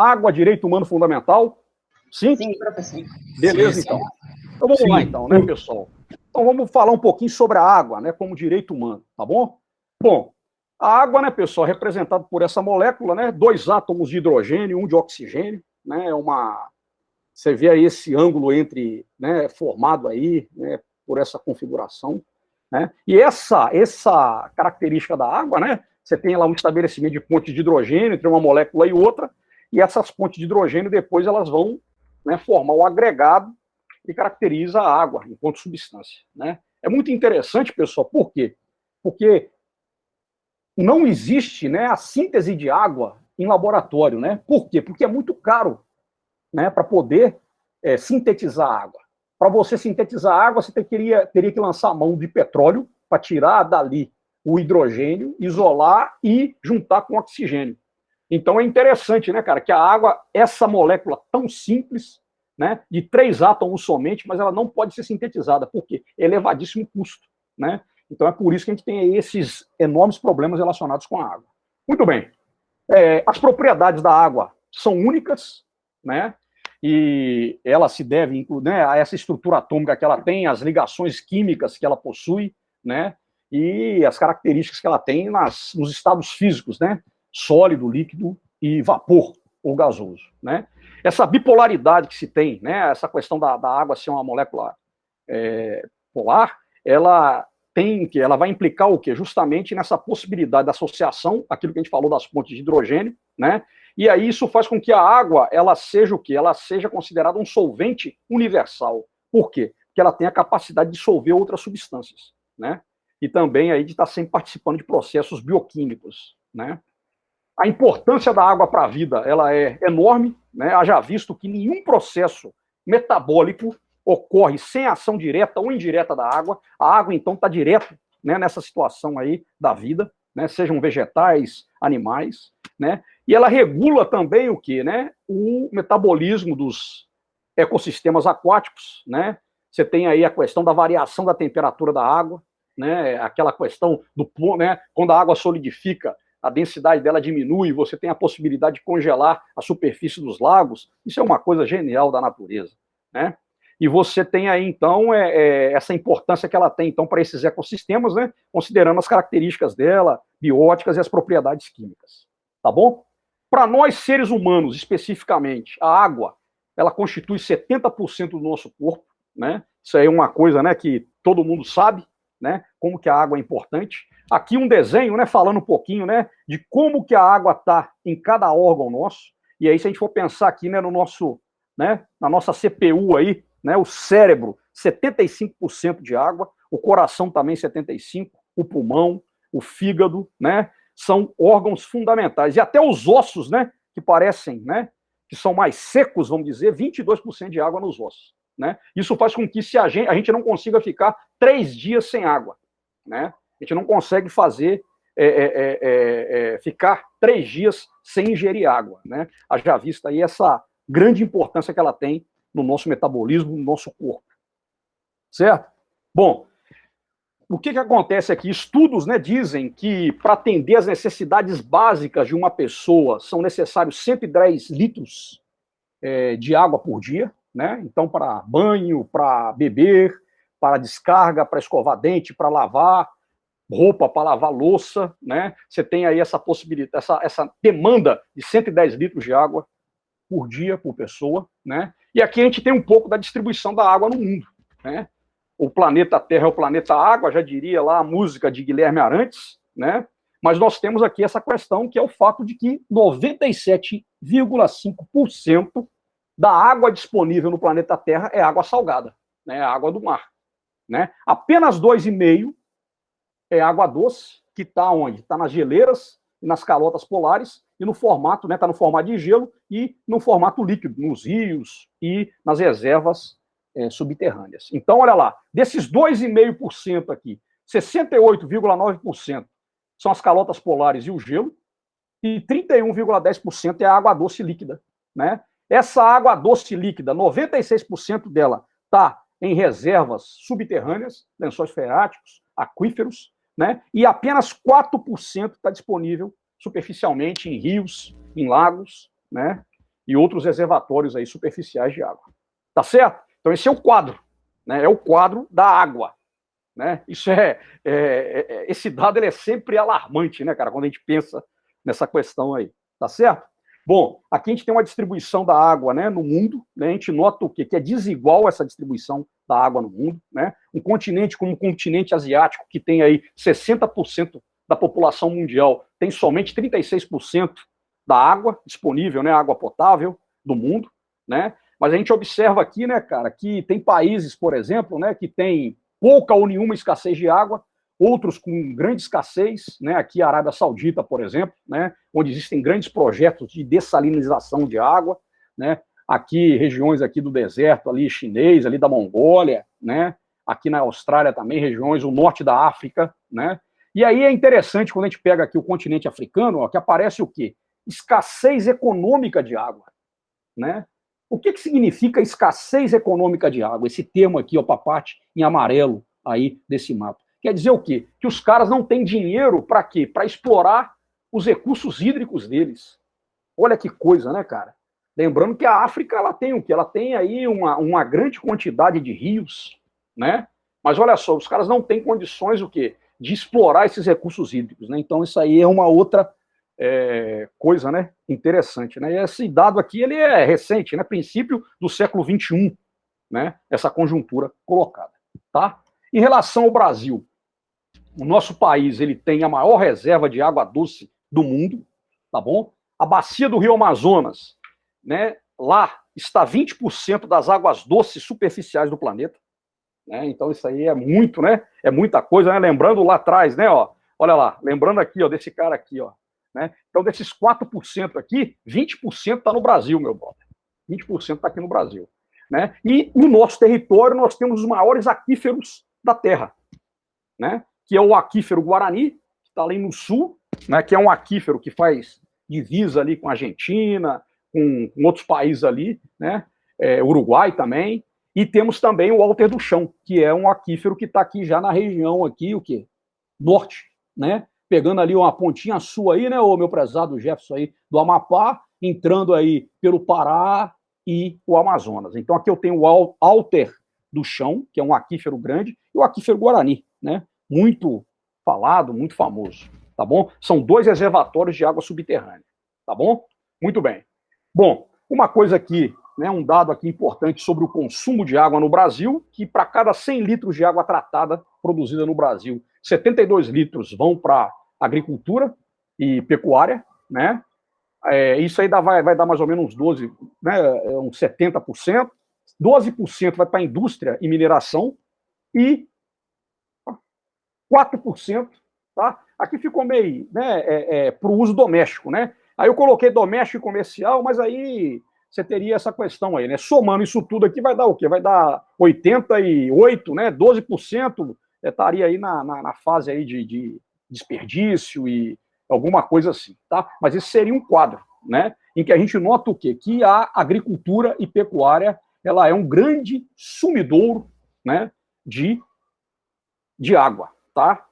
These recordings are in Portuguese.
Água, direito humano fundamental? Sim? Sim, professor. Beleza, Sim, então. Então vamos lá, então, né, pessoal? Então vamos falar um pouquinho sobre a água, né, como direito humano, tá bom? Bom, a água, né, pessoal, é representada por essa molécula, né, 2 átomos de hidrogênio, 1 de oxigênio, né, você vê aí esse ângulo entre, né, formado aí, né, por essa configuração, né, e essa característica da água, né, você tem lá um estabelecimento de ponte de hidrogênio entre uma molécula e outra, e essas pontes de hidrogênio depois elas vão, né, formar o agregado que caracteriza a água enquanto substância, né. É muito interessante, pessoal, por quê? Porque não existe, né, a síntese de água em laboratório, né? Por quê? Porque é muito caro, né, para poder sintetizar água. Para você sintetizar água, você teria que lançar a mão de petróleo para tirar dali o hidrogênio, isolar e juntar com oxigênio. Então é interessante, né, cara, que a água, essa molécula tão simples, né, de 3 átomos somente, mas ela não pode ser sintetizada. Por quê? Elevadíssimo custo, né? Então é por isso que a gente tem esses enormes problemas relacionados com a água. Muito bem. As propriedades da água são únicas, né? E ela se deve, né, a essa estrutura atômica que ela tem, as ligações químicas que ela possui, né? E as características que ela tem nos estados físicos, né? Sólido, líquido e vapor ou gasoso, né? Essa bipolaridade que se tem, né? Essa questão da água ser uma molécula polar, ela vai implicar o quê? Justamente nessa possibilidade da associação, aquilo que a gente falou das pontes de hidrogênio, né? E aí isso faz com que a água, ela seja o quê? Ela seja considerada um solvente universal. Por quê? Porque ela tem a capacidade de dissolver outras substâncias, né? E também aí de estar sempre participando de processos bioquímicos, né? A importância da água para a vida, ela é enorme, né? Haja visto que nenhum processo metabólico ocorre sem ação direta ou indireta da água. A água, então, está direto, né, nessa situação aí da vida, né, sejam vegetais, animais, né? E ela regula também o quê, né? O metabolismo dos ecossistemas aquáticos, né? Você tem aí a questão da variação da temperatura da água, né? Aquela questão né, quando a água solidifica, a densidade dela diminui, você tem a possibilidade de congelar a superfície dos lagos. Isso é uma coisa genial da natureza, né? E você tem aí, então, essa importância que ela tem, então, para esses ecossistemas, né? Considerando as características dela, bióticas e as propriedades químicas. Tá bom? Para nós, seres humanos, especificamente, a água, ela constitui 70% do nosso corpo, né? Isso aí é uma coisa, né, que todo mundo sabe, né? Como que a água é importante. Aqui um desenho, né, falando um pouquinho, né, de como que a água está em cada órgão nosso. E aí, se a gente for pensar aqui, né, né, na nossa CPU aí, né, o cérebro, 75% de água, o coração também 75%, o pulmão, o fígado, né, são órgãos fundamentais. E até os ossos, né, que parecem, né, que são mais secos, vamos dizer, 22% de água nos ossos, né? Isso faz com que a gente não consiga ficar 3 dias sem água, né? A gente não consegue ficar 3 dias sem ingerir água, né? Haja vista aí essa grande importância que ela tem no nosso metabolismo, no nosso corpo. Certo? Bom, o que acontece aqui? Estudos, né, dizem que para atender às necessidades básicas de uma pessoa são necessários 110 litros de água por dia, né? Então, para banho, para beber, para descarga, para escovar dente, para lavar roupa, para lavar louça, né? Você tem aí essa possibilidade, essa demanda de 110 litros de água por dia, por pessoa, né? E aqui a gente tem um pouco da distribuição da água no mundo, né? O planeta Terra é o planeta água, já diria lá a música de Guilherme Arantes, né? Mas nós temos aqui essa questão que é o fato de que 97,5% da água disponível no planeta Terra é água salgada, né? É água do mar, né? Apenas 2,5% é água doce, que está onde? Está nas geleiras, nas calotas polares e no formato, né? Está no formato de gelo e no formato líquido, nos rios e nas reservas subterrâneas. Então, olha lá, desses 2,5% aqui, 68,9% são as calotas polares e o gelo, e 31,10% é a água doce líquida, né? Essa água doce líquida, 96% dela está em reservas subterrâneas, lençóis freáticos, aquíferos, né? E apenas 4% está disponível superficialmente em rios, em lagos, né? e outros reservatórios aí superficiais de água. Tá certo? Então esse é o quadro, né? É o quadro da água, né? Isso esse dado ele é sempre alarmante, né, cara, quando a gente pensa nessa questão aí, tá certo? Bom, aqui a gente tem uma distribuição da água, né, no mundo, né? A gente nota o quê? Que é desigual essa distribuição da água no mundo, né? Um continente como o continente asiático, que tem aí 60% da população mundial, tem somente 36% da água disponível, né, água potável do mundo, né? Mas a gente observa aqui, né, cara, que tem países, por exemplo, né, que tem pouca ou nenhuma escassez de água, outros com grande escassez, né, aqui a Arábia Saudita, por exemplo, né, onde existem grandes projetos de dessalinização de água, né, aqui regiões aqui do deserto ali chinês, ali da Mongólia, né, aqui na Austrália também, regiões, o norte da África, né, e aí é interessante quando a gente pega aqui o continente africano, ó, que aparece o quê? Escassez econômica de água, né? O que significa escassez econômica de água? Esse termo aqui, ó, para a parte em amarelo aí desse mapa. Quer dizer o quê? Que os caras não têm dinheiro para quê? Para explorar os recursos hídricos deles. Olha que coisa, né, cara? Lembrando que a África, ela tem o quê? Ela tem aí uma grande quantidade de rios, né? Mas olha só, os caras não têm condições, o quê? De explorar esses recursos hídricos, né? Então isso aí é uma outra coisa, né, interessante, né? E esse dado aqui, ele é recente, né? Princípio do século XXI, né? Essa conjuntura colocada, tá? Em relação ao Brasil, o nosso país, ele tem a maior reserva de água doce do mundo, tá bom? A bacia do Rio Amazonas, né? Lá está 20% das águas doces superficiais do planeta, né? Então isso aí é muito, né? É muita coisa, né? Lembrando lá atrás, né? Ó, olha lá, lembrando aqui, ó, desse cara aqui, ó. Né? Então, desses 4% aqui, 20% está no Brasil, meu brother. 20% está aqui no Brasil. Né? E no nosso território, nós temos os maiores aquíferos da Terra, né? Que é o aquífero Guarani, que está ali no sul, né? Que é um aquífero que faz divisa ali com a Argentina, com outros países ali, né? Uruguai também. E temos também o Alter do Chão, que é um aquífero que está aqui já na região aqui, o quê? Norte, né? Pegando ali uma pontinha sul aí, né, o meu prezado Jefferson aí, do Amapá, entrando aí pelo Pará e o Amazonas. Então aqui eu tenho o Alter do Chão, que é um aquífero grande, e o aquífero Guarani, né? Muito falado, muito famoso, tá bom? São 2 reservatórios de água subterrânea, tá bom? Muito bem. Bom, uma coisa aqui, né, um dado aqui importante sobre o consumo de água no Brasil, que para cada 100 litros de água tratada produzida no Brasil, 72 litros vão para agricultura e pecuária, né? Isso aí vai dar mais ou menos uns 12, né, uns 70%. 12% vai para a indústria e mineração e 4%, tá? Aqui ficou meio, né, para o uso doméstico, né? Aí eu coloquei doméstico e comercial, mas aí você teria essa questão aí, né? Somando isso tudo aqui vai dar o quê? Vai dar 88, né? 12% estaria aí na fase aí de desperdício e alguma coisa assim, tá? Mas esse seria um quadro, né? Em que a gente nota o quê? Que a agricultura e pecuária, ela é um grande sumidouro, né? De água, tá?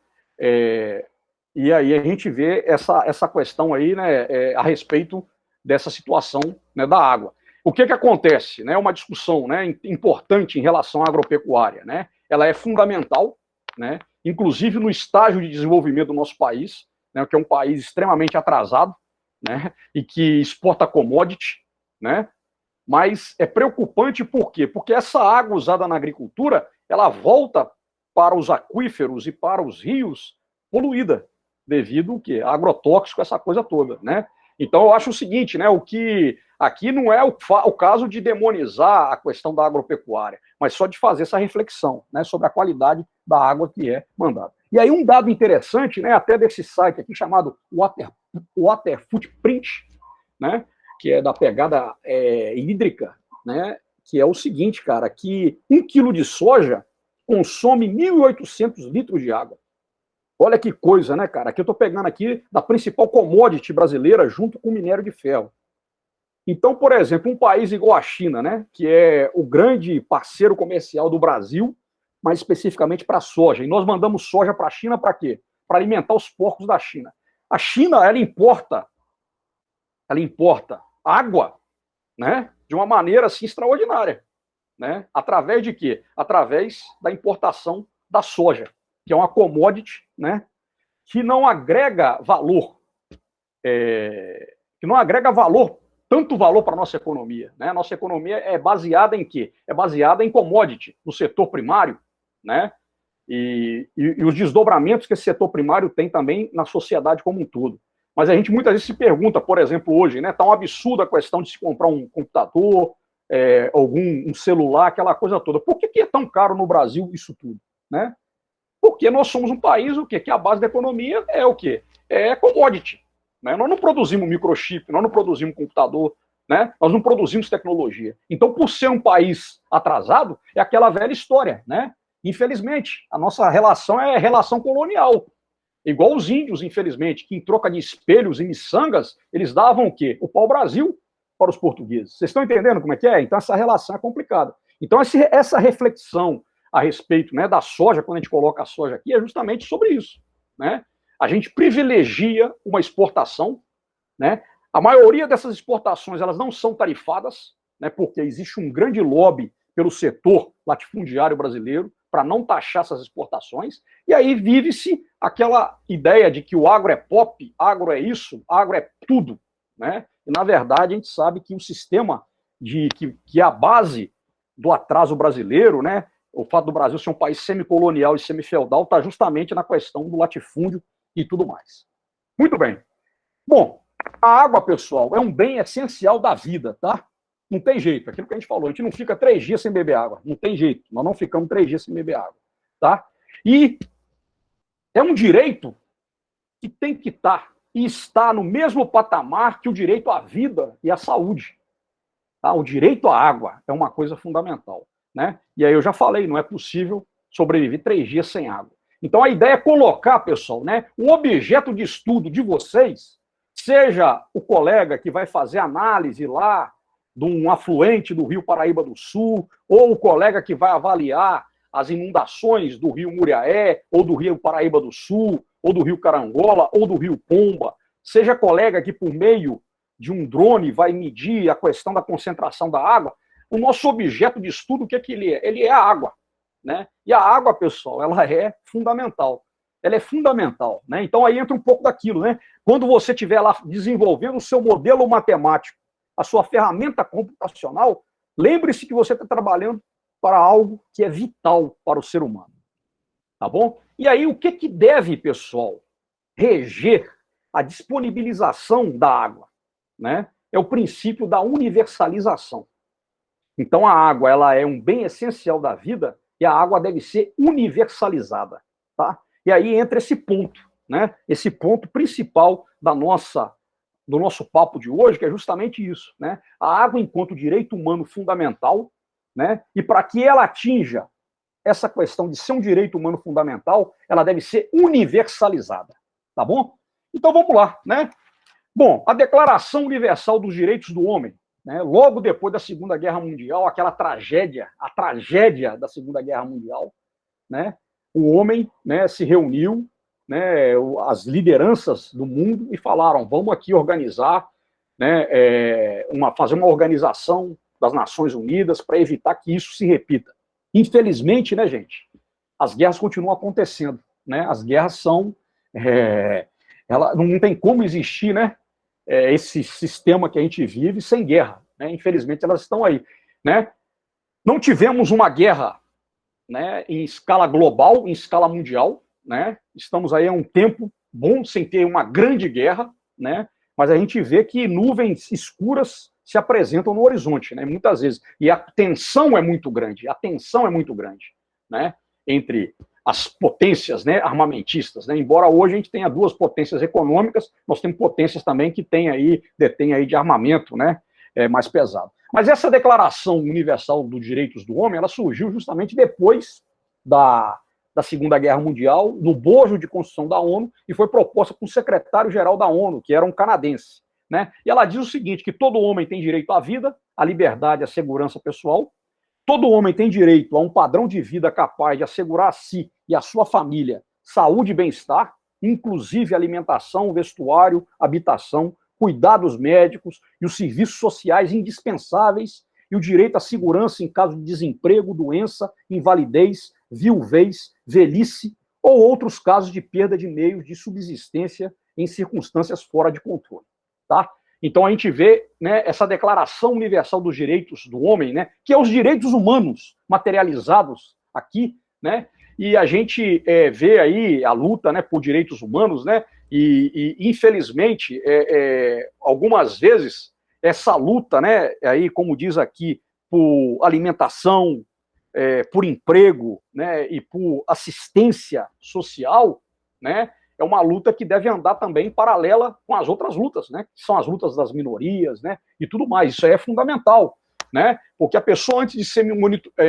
E aí a gente vê essa questão aí, né, a respeito dessa situação, né, da água. O que acontece? Né, uma discussão, né, importante em relação à agropecuária, né? Ela é fundamental, né, inclusive no estágio de desenvolvimento do nosso país, né, que é um país extremamente atrasado, né, e que exporta commodity, né? Mas é preocupante por quê? Porque essa água usada na agricultura, ela volta para os aquíferos e para os rios poluída, devido ao quê? Agrotóxico, essa coisa toda, né? Então eu acho o seguinte, né? O que aqui não é o caso de demonizar a questão da agropecuária, mas só de fazer essa reflexão, né, sobre a qualidade da água que é mandada. E aí um dado interessante, né, até desse site aqui chamado Water Footprint, né, que é da pegada hídrica, né, que é o seguinte, cara, que 1 quilo de soja consome 1.800 litros de água. Olha que coisa, né, cara? Aqui eu estou pegando aqui da principal commodity brasileira junto com o minério de ferro. Então, por exemplo, um país igual a China, né, que é o grande parceiro comercial do Brasil, mais especificamente para a soja. E nós mandamos soja para a China para quê? Para alimentar os porcos da China. A China, ela importa água né, de uma maneira assim extraordinária, né? Através de quê? Através da importação da soja, que é uma commodity, né, que não agrega valor, tanto valor para a nossa economia, né? Nossa economia é baseada em quê? É baseada em commodity, no setor primário, né? E os desdobramentos que esse setor primário tem também na sociedade como um todo. Mas a gente muitas vezes se pergunta, por exemplo, hoje, né? Está um absurdo a questão de se comprar um computador, um celular, aquela coisa toda. Por que é tão caro no Brasil isso tudo, né? Porque nós somos um país o quê? Que a base da economia é o quê? É commodity. Né? Nós não produzimos microchip, nós não produzimos computador, né? Nós não produzimos tecnologia. Então, por ser um país atrasado, é aquela velha história, né? Infelizmente, a nossa relação é relação colonial. Igual os índios, infelizmente, que em troca de espelhos e miçangas, eles davam o quê? O pau-brasil para os portugueses. Vocês estão entendendo como é que é? Então, essa relação é complicada. Então, essa reflexão a respeito, né, da soja, quando a gente coloca a soja aqui, é justamente sobre isso, né? A gente privilegia uma exportação, né? A maioria dessas exportações, elas não são tarifadas, né, porque existe um grande lobby pelo setor latifundiário brasileiro para não taxar essas exportações, e aí vive-se aquela ideia de que o agro é pop, agro é isso, agro é tudo, né? E, na verdade, a gente sabe que o sistema que é a base do atraso brasileiro, né, o fato do Brasil ser um país semicolonial e semifeudal está justamente na questão do latifúndio e tudo mais. Muito bem. Bom, a água, pessoal, é um bem essencial da vida, tá? Não tem jeito, aquilo que a gente falou, a gente não fica 3 dias sem beber água, não tem jeito, nós não ficamos 3 dias sem beber água, tá? E é um direito que tem que estar e está no mesmo patamar que o direito à vida e à saúde. Tá? O direito à água é uma coisa fundamental, né? E aí eu já falei, não é possível sobreviver 3 dias sem água. Então a ideia é colocar, pessoal, né, um objeto de estudo de vocês, seja o colega que vai fazer análise lá de um afluente do Rio Paraíba do Sul, ou o colega que vai avaliar as inundações do Rio Muriaé, ou do Rio Paraíba do Sul, ou do Rio Carangola, ou do Rio Pomba, seja colega que por meio de um drone vai medir a questão da concentração da água, o nosso objeto de estudo, o que é que ele é? Ele é a água, né? E a água, pessoal, ela é fundamental. Ela é fundamental, né? Então aí entra um pouco daquilo, né? Quando você estiver lá desenvolvendo o seu modelo matemático, a sua ferramenta computacional, lembre-se que você está trabalhando para algo que é vital para o ser humano, tá bom? E aí o que deve, pessoal, reger a disponibilização da água, né? É o princípio da universalização. Então a água, ela é um bem essencial da vida e a água deve ser universalizada, tá? E aí entra esse ponto, né? Esse ponto principal do nosso papo de hoje, que é justamente isso, né? A água enquanto direito humano fundamental, né? E para que ela atinja essa questão de ser um direito humano fundamental, ela deve ser universalizada, tá bom? Então vamos lá, né? Bom, a Declaração Universal dos Direitos do Homem, né? Logo depois da Segunda Guerra Mundial, aquela tragédia, a tragédia da Segunda Guerra Mundial, né? O homem, né, se reuniu, né, as lideranças do mundo e falaram: vamos aqui organizar, né, fazer uma organização das Nações Unidas para evitar que isso se repita. Infelizmente, né, gente, as guerras continuam acontecendo, né? As guerras são, ela não tem como existir, né, esse sistema que a gente vive sem guerra, né? Infelizmente, elas estão aí, né? Não tivemos uma guerra, né, em escala global, em escala mundial, né? Estamos aí há um tempo bom sem ter uma grande guerra, né? Mas a gente vê que nuvens escuras se apresentam no horizonte, né? Muitas vezes. E a tensão é muito grande, né? Entre as potências, né, armamentistas, né? Embora hoje a gente tenha 2 potências econômicas, nós temos potências também que detêm aí de armamento, né, mais pesado. Mas essa Declaração Universal dos Direitos do Homem, ela surgiu justamente depois da Segunda Guerra Mundial, no bojo de construção da ONU, e foi proposta por um secretário-geral da ONU, que era um canadense, né? E ela diz o seguinte, que todo homem tem direito à vida, à liberdade e à segurança pessoal, todo homem tem direito a um padrão de vida capaz de assegurar a si e a sua família saúde e bem-estar, inclusive alimentação, vestuário, habitação, cuidados médicos e os serviços sociais indispensáveis e o direito à segurança em caso de desemprego, doença, invalidez, viuvez, velhice ou outros casos de perda de meios de subsistência em circunstâncias fora de controle. Tá? Então a gente vê, né, essa Declaração Universal dos Direitos do Homem, né, que é os direitos humanos materializados aqui, né, e a gente vê aí a luta, né, por direitos humanos, né, e infelizmente, algumas vezes, essa luta, né, aí, como diz aqui, por alimentação, por emprego, né, e por assistência social, né, é uma luta que deve andar também paralela com as outras lutas, né, que são as lutas das minorias, né, e tudo mais. Isso aí é fundamental, né, porque a pessoa, antes de ser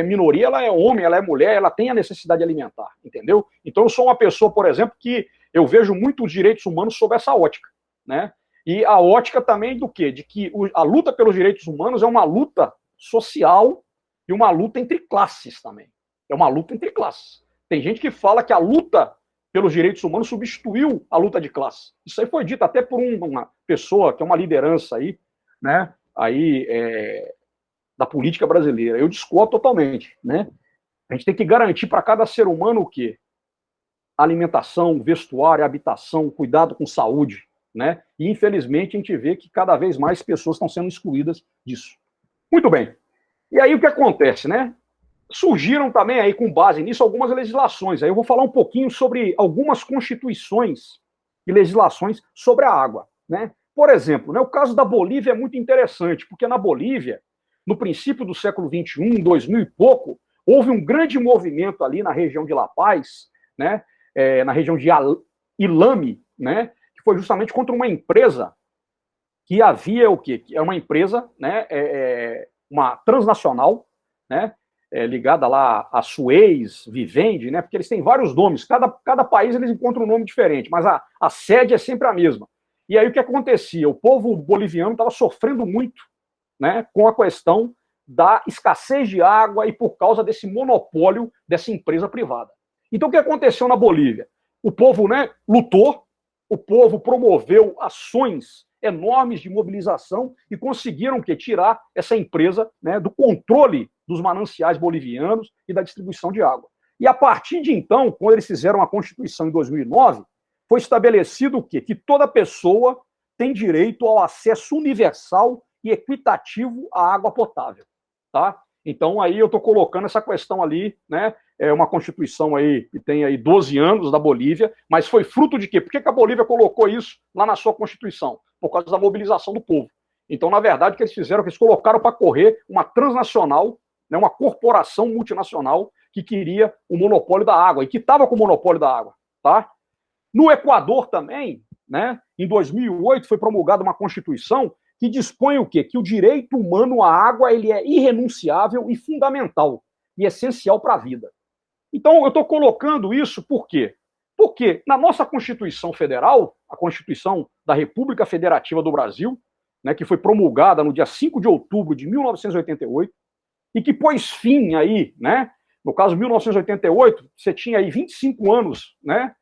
minoria, ela é homem, ela é mulher, ela tem a necessidade alimentar, entendeu? Então eu sou uma pessoa, por exemplo, que eu vejo muito os direitos humanos sob essa ótica, né, e a ótica também do quê? De que a luta pelos direitos humanos é uma luta social e uma luta entre classes também. É uma luta entre classes. Tem gente que fala que a luta pelos direitos humanos substituiu a luta de classe. Isso aí foi dito até por uma pessoa que é uma liderança aí, né, aí, da política brasileira. Eu discordo totalmente, né? A gente tem que garantir para cada ser humano o quê? Alimentação, vestuário, habitação, cuidado com saúde, né? E infelizmente a gente vê que cada vez mais pessoas estão sendo excluídas disso. Muito bem. E aí o que acontece, né? Surgiram também aí, com base nisso, algumas legislações. Aí eu vou falar um pouquinho sobre algumas constituições e legislações sobre a água, né? Por exemplo, né, o caso da Bolívia é muito interessante, porque na Bolívia, no princípio do século XXI, 2000 e pouco, houve um grande movimento ali na região de La Paz, né, na região de Ilame, né, que foi justamente contra uma empresa que havia o quê? Que é uma empresa, né, uma transnacional, né, ligada lá a Suez, Vivendi, né, porque eles têm vários nomes, cada país eles encontram um nome diferente, mas a sede é sempre a mesma. E aí o que acontecia? O povo boliviano estava sofrendo muito, né, com a questão da escassez de água e por causa desse monopólio dessa empresa privada. Então o que aconteceu na Bolívia? O povo, né, lutou, o povo promoveu ações enormes de mobilização e conseguiram tirar essa empresa, né, do controle dos mananciais bolivianos e da distribuição de água. E a partir de então, quando eles fizeram a Constituição em 2009, foi estabelecido o quê? Que toda pessoa tem direito ao acesso universal e equitativo à água potável, tá? Então aí eu estou colocando essa questão ali, né? É uma Constituição aí que tem aí 12 anos da Bolívia, mas foi fruto de quê? Por que a Bolívia colocou isso lá na sua Constituição? Por causa da mobilização do povo. Então, na verdade, o que eles fizeram, que eles colocaram para correr uma transnacional, né, uma corporação multinacional que queria o monopólio da água e que estava com o monopólio da água, tá? No Equador também, né, em 2008 foi promulgada uma Constituição que dispõe o quê? Que o direito humano à água ele é irrenunciável e fundamental e essencial para a vida. Então, eu estou colocando isso por quê? Porque na nossa Constituição Federal, a Constituição da República Federativa do Brasil, né, que foi promulgada no dia 5 de outubro de 1988, e que pôs fim aí, né, no caso 1988, você tinha aí 25 anos, né,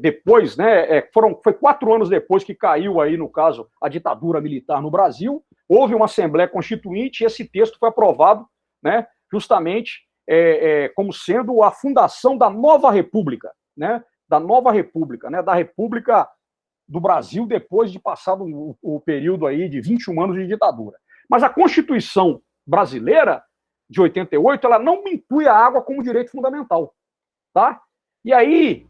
depois, né, foi 4 anos depois que caiu aí, no caso, a ditadura militar no Brasil, houve uma Assembleia Constituinte e esse texto foi aprovado, né, justamente como sendo a fundação da nova República, né, da nova República, né, da República do Brasil depois de passado o período aí de 21 anos de ditadura. Mas a Constituição brasileira de 88, ela não inclui a água como direito fundamental, tá? E aí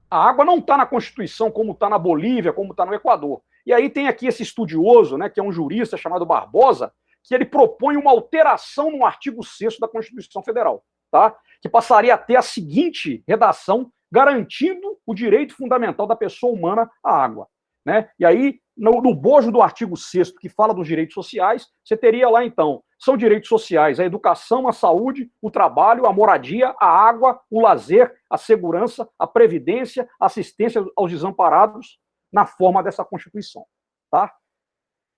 a água não está na Constituição como está na Bolívia, como está no Equador. E aí tem aqui esse estudioso, né, que é um jurista chamado Barbosa, que ele propõe uma alteração no artigo 6º da Constituição Federal, tá? Que passaria a ter a seguinte redação, garantindo o direito fundamental da pessoa humana à água, né? E aí, no bojo do artigo 6º, que fala dos direitos sociais, você teria lá, então, são direitos sociais a educação, a saúde, o trabalho, a moradia, a água, o lazer, a segurança, a previdência, a assistência aos desamparados, na forma dessa Constituição, tá?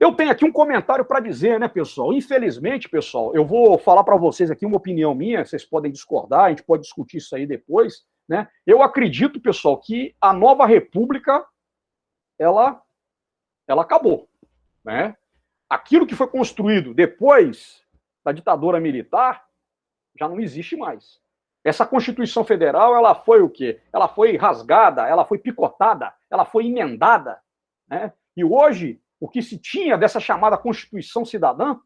Eu tenho aqui um comentário para dizer, né, pessoal? Infelizmente, pessoal, eu vou falar para vocês aqui uma opinião minha, vocês podem discordar, a gente pode discutir isso aí depois, né? Eu acredito, pessoal, que a nova república, ela ela acabou, né? Aquilo que foi construído depois da ditadura militar já não existe mais. Essa Constituição Federal, ela foi o quê? Ela foi rasgada, ela foi picotada, ela foi emendada, né? E hoje, o que se tinha dessa chamada Constituição Cidadã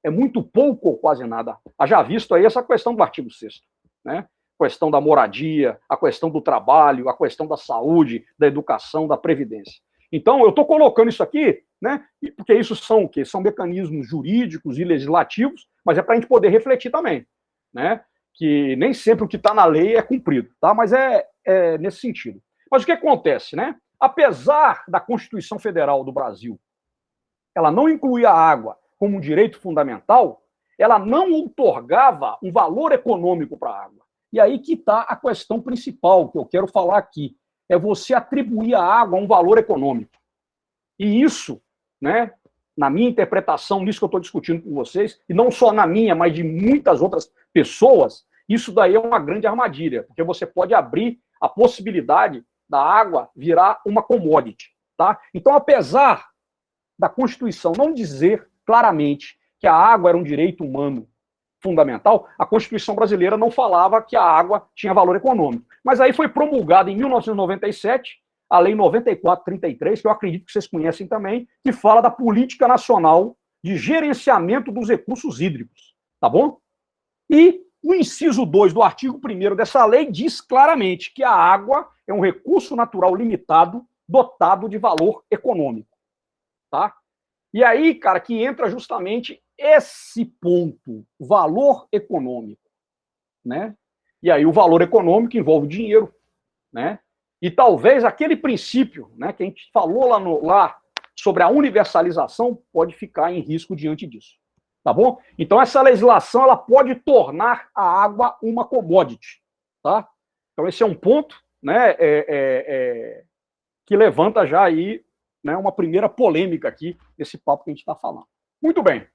é muito pouco ou quase nada. Haja visto aí essa questão do artigo 6º, né? A questão da moradia, a questão do trabalho, a questão da saúde, da educação, da previdência. Então, eu estou colocando isso aqui, né? Porque isso são o quê? São mecanismos jurídicos e legislativos, mas é para a gente poder refletir também, né? Que nem sempre o que está na lei é cumprido, tá? Mas é nesse sentido. Mas o que acontece, né? Apesar da Constituição Federal do Brasil, ela não incluía a água como um direito fundamental, ela não outorgava um valor econômico para a água. E aí que está a questão principal que eu quero falar aqui, é você atribuir à água um valor econômico. E isso, né, na minha interpretação, nisso que eu estou discutindo com vocês, e não só na minha, mas de muitas outras pessoas, isso daí é uma grande armadilha, porque você pode abrir a possibilidade da água virar uma commodity, tá? Então, apesar da Constituição não dizer claramente que a água era um direito humano fundamental, a Constituição brasileira não falava que a água tinha valor econômico. Mas aí foi promulgada em 1997 a Lei 9433, que eu acredito que vocês conhecem também, que fala da Política Nacional de Gerenciamento dos Recursos Hídricos, tá bom? E o inciso 2 do artigo 1º dessa lei diz claramente que a água é um recurso natural limitado dotado de valor econômico, tá? E aí, cara, que entra justamente esse ponto, valor econômico, né? E aí o valor econômico envolve dinheiro, né? E talvez aquele princípio, né, que a gente falou lá sobre a universalização pode ficar em risco diante disso, tá bom? Então essa legislação ela pode tornar a água uma commodity, tá? Então esse é um ponto, né, que levanta já aí, né, uma primeira polêmica aqui nesse papo que a gente está falando. Muito bem.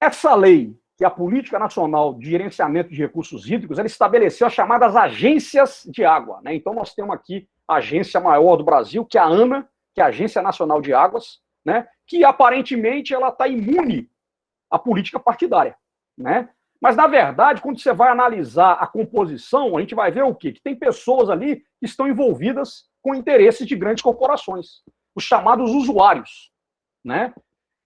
Essa lei, que é a Política Nacional de Gerenciamento de Recursos Hídricos, ela estabeleceu as chamadas agências de água, né? Então nós temos aqui a agência maior do Brasil, que é a ANA, que é a Agência Nacional de Águas, né? Que aparentemente ela está imune à política partidária, né? Mas, na verdade, quando você vai analisar a composição, a gente vai ver o quê? Que tem pessoas ali que estão envolvidas com interesses de grandes corporações, os chamados usuários, né?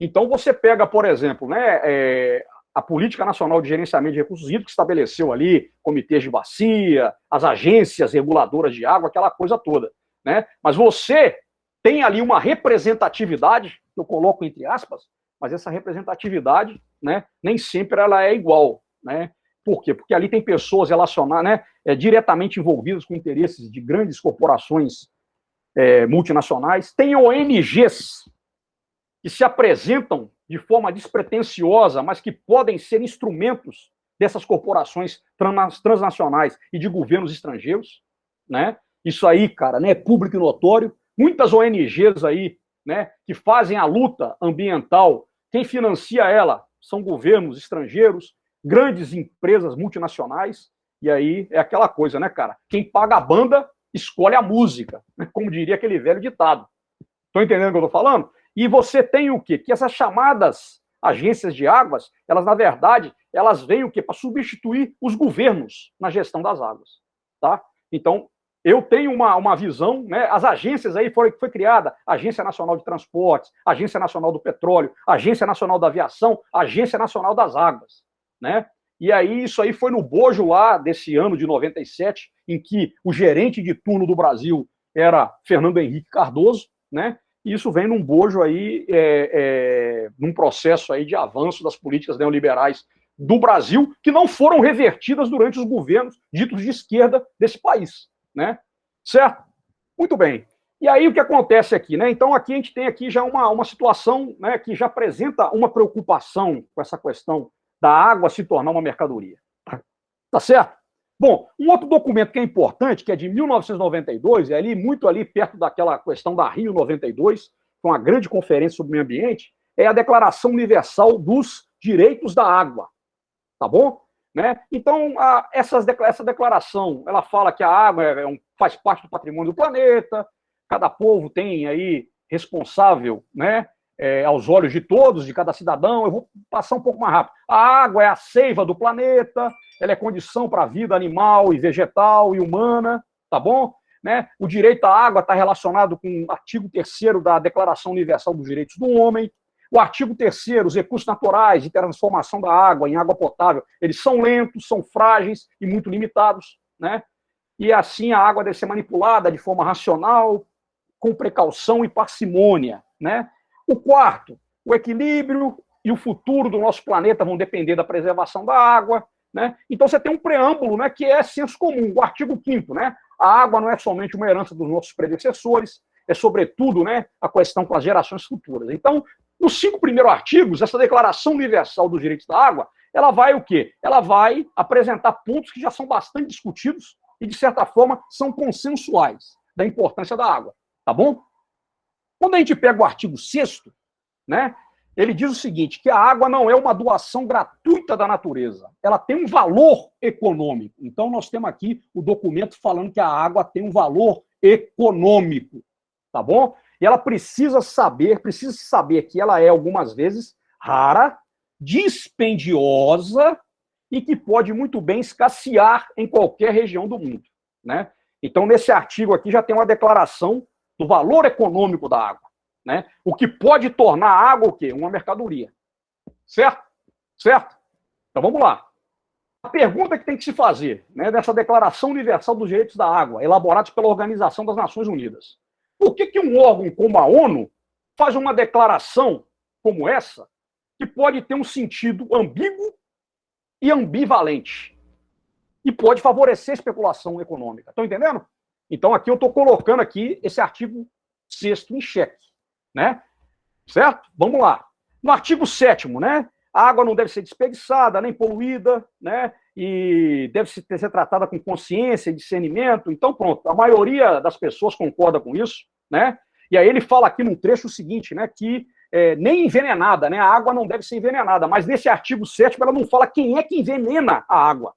Então, você pega, por exemplo, né, a Política Nacional de Gerenciamento de Recursos Hídricos estabeleceu ali comitês de bacia, as agências reguladoras de água, aquela coisa toda, né? Mas você tem ali uma representatividade, que eu coloco entre aspas, mas essa representatividade, né, nem sempre ela é igual, né? Por quê? Porque ali tem pessoas relacionadas, né, diretamente envolvidas com interesses de grandes corporações multinacionais, tem ONGs que se apresentam de forma despretensiosa, mas que podem ser instrumentos dessas corporações transnacionais e de governos estrangeiros, né? Isso aí, cara, né, é público e notório. Muitas ONGs aí, né, que fazem a luta ambiental, quem financia ela são governos estrangeiros, grandes empresas multinacionais, e aí é aquela coisa, né, cara? Quem paga a banda escolhe a música, né? Como diria aquele velho ditado. Estão entendendo o que eu estou falando? E você tem o quê? Que essas chamadas agências de águas, elas, na verdade, elas vêm o quê? Para substituir os governos na gestão das águas, tá? Então, eu tenho uma visão, né? As agências aí foi criada, Agência Nacional de Transportes, Agência Nacional do Petróleo, Agência Nacional da Aviação, Agência Nacional das Águas, né? E aí isso aí foi no bojo lá desse ano de 97, em que o gerente de turno do Brasil era Fernando Henrique Cardoso, né? E isso vem num bojo aí, num processo aí de avanço das políticas neoliberais do Brasil, que não foram revertidas durante os governos ditos de esquerda desse país, né? Certo? Muito bem. E aí o que acontece aqui, né? Então aqui a gente tem aqui já uma situação, né, que já apresenta uma preocupação com essa questão da água se tornar uma mercadoria. Tá certo? Bom, um outro documento que é importante, que é de 1992, é ali muito ali perto daquela questão da Rio 92, com uma grande conferência sobre o meio ambiente, é a Declaração Universal dos Direitos da Água, tá bom? Né? Então, essa declaração, ela fala que a água faz parte do patrimônio do planeta, cada povo tem aí responsável, né, aos olhos de todos, de cada cidadão. Eu vou passar um pouco mais rápido. A água é a seiva do planeta, ela é condição para a vida animal e vegetal e humana, tá bom? Né? O direito à água está relacionado com o artigo 3º da Declaração Universal dos Direitos do Homem. O artigo 3º, os recursos naturais de transformação da água em água potável, eles são lentos, são frágeis e muito limitados, né? E assim a água deve ser manipulada de forma racional, com precaução e parcimônia, né? O quarto, o equilíbrio e o futuro do nosso planeta vão depender da preservação da água, né? Então você tem um preâmbulo, né, que é senso comum, o artigo 5º, né? A água não é somente uma herança dos nossos predecessores, é sobretudo, né, a questão com as gerações futuras. Então, nos 5 primeiros artigos, essa Declaração Universal dos Direitos da Água, ela vai o quê? Ela vai apresentar pontos que já são bastante discutidos e, de certa forma, são consensuais da importância da água, tá bom? Quando a gente pega o artigo 6º, né, ele diz o seguinte, que a água não é uma doação gratuita da natureza, ela tem um valor econômico. Então, nós temos aqui o documento falando que a água tem um valor econômico, tá bom? E ela precisa saber que ela é, algumas vezes, rara, dispendiosa e que pode muito bem escassear em qualquer região do mundo, né? Então, nesse artigo aqui já tem uma declaração do valor econômico da água, né? O que pode tornar a água o quê? Uma mercadoria. Certo? Certo? Então vamos lá. A pergunta que tem que se fazer, né, dessa Declaração Universal dos Direitos da Água, elaborada pela Organização das Nações Unidas. Por que um órgão como a ONU faz uma declaração como essa, que pode ter um sentido ambíguo e ambivalente? E pode favorecer a especulação econômica. Estão entendendo? Então, aqui eu estou colocando aqui esse artigo 6º em xeque, né? Certo? Vamos lá. No artigo 7º, né? A água não deve ser desperdiçada, nem poluída, né? E deve ser tratada com consciência e discernimento. Então, pronto, a maioria das pessoas concorda com isso, né? E aí ele fala aqui num trecho o seguinte, né? Que nem envenenada, né? A água não deve ser envenenada. Mas nesse artigo 7º ela não fala quem é que envenena a água,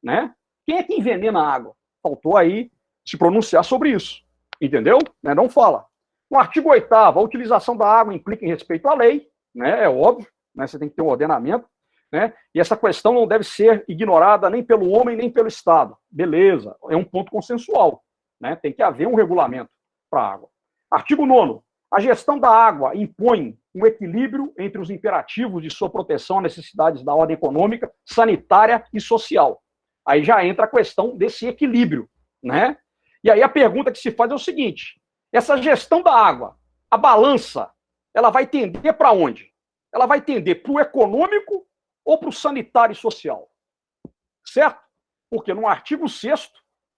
né? Quem é que envenena a água? Faltou aí se pronunciar sobre isso, entendeu? Né? Não fala. No artigo 8º, a utilização da água implica em respeito à lei, né? É óbvio, né? Você tem que ter um ordenamento, né? E essa questão não deve ser ignorada nem pelo homem, nem pelo Estado. Beleza, é um ponto consensual, né? Tem que haver um regulamento para a água. Artigo 9º, a gestão da água impõe um equilíbrio entre os imperativos de sua proteção às necessidades da ordem econômica, sanitária e social. Aí já entra a questão desse equilíbrio, né? E aí a pergunta que se faz é o seguinte, essa gestão da água, a balança, ela vai tender para onde? Ela vai tender para o econômico ou para o sanitário e social? Certo? Porque no artigo 6º,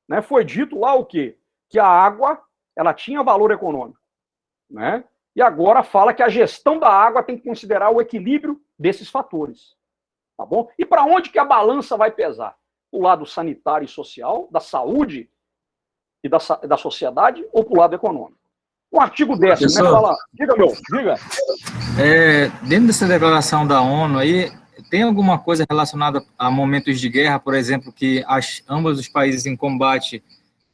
né, foi dito lá o quê? Que a água, ela tinha valor econômico, né? E agora fala que a gestão da água tem que considerar o equilíbrio desses fatores, tá bom? E para onde que a balança vai pesar? O lado sanitário e social, da saúde e da sociedade, ou para o lado econômico? O artigo 10º, né, fala... Diga, diga. Dentro dessa declaração da ONU aí, tem alguma coisa relacionada a momentos de guerra, por exemplo, que ambos os países em combate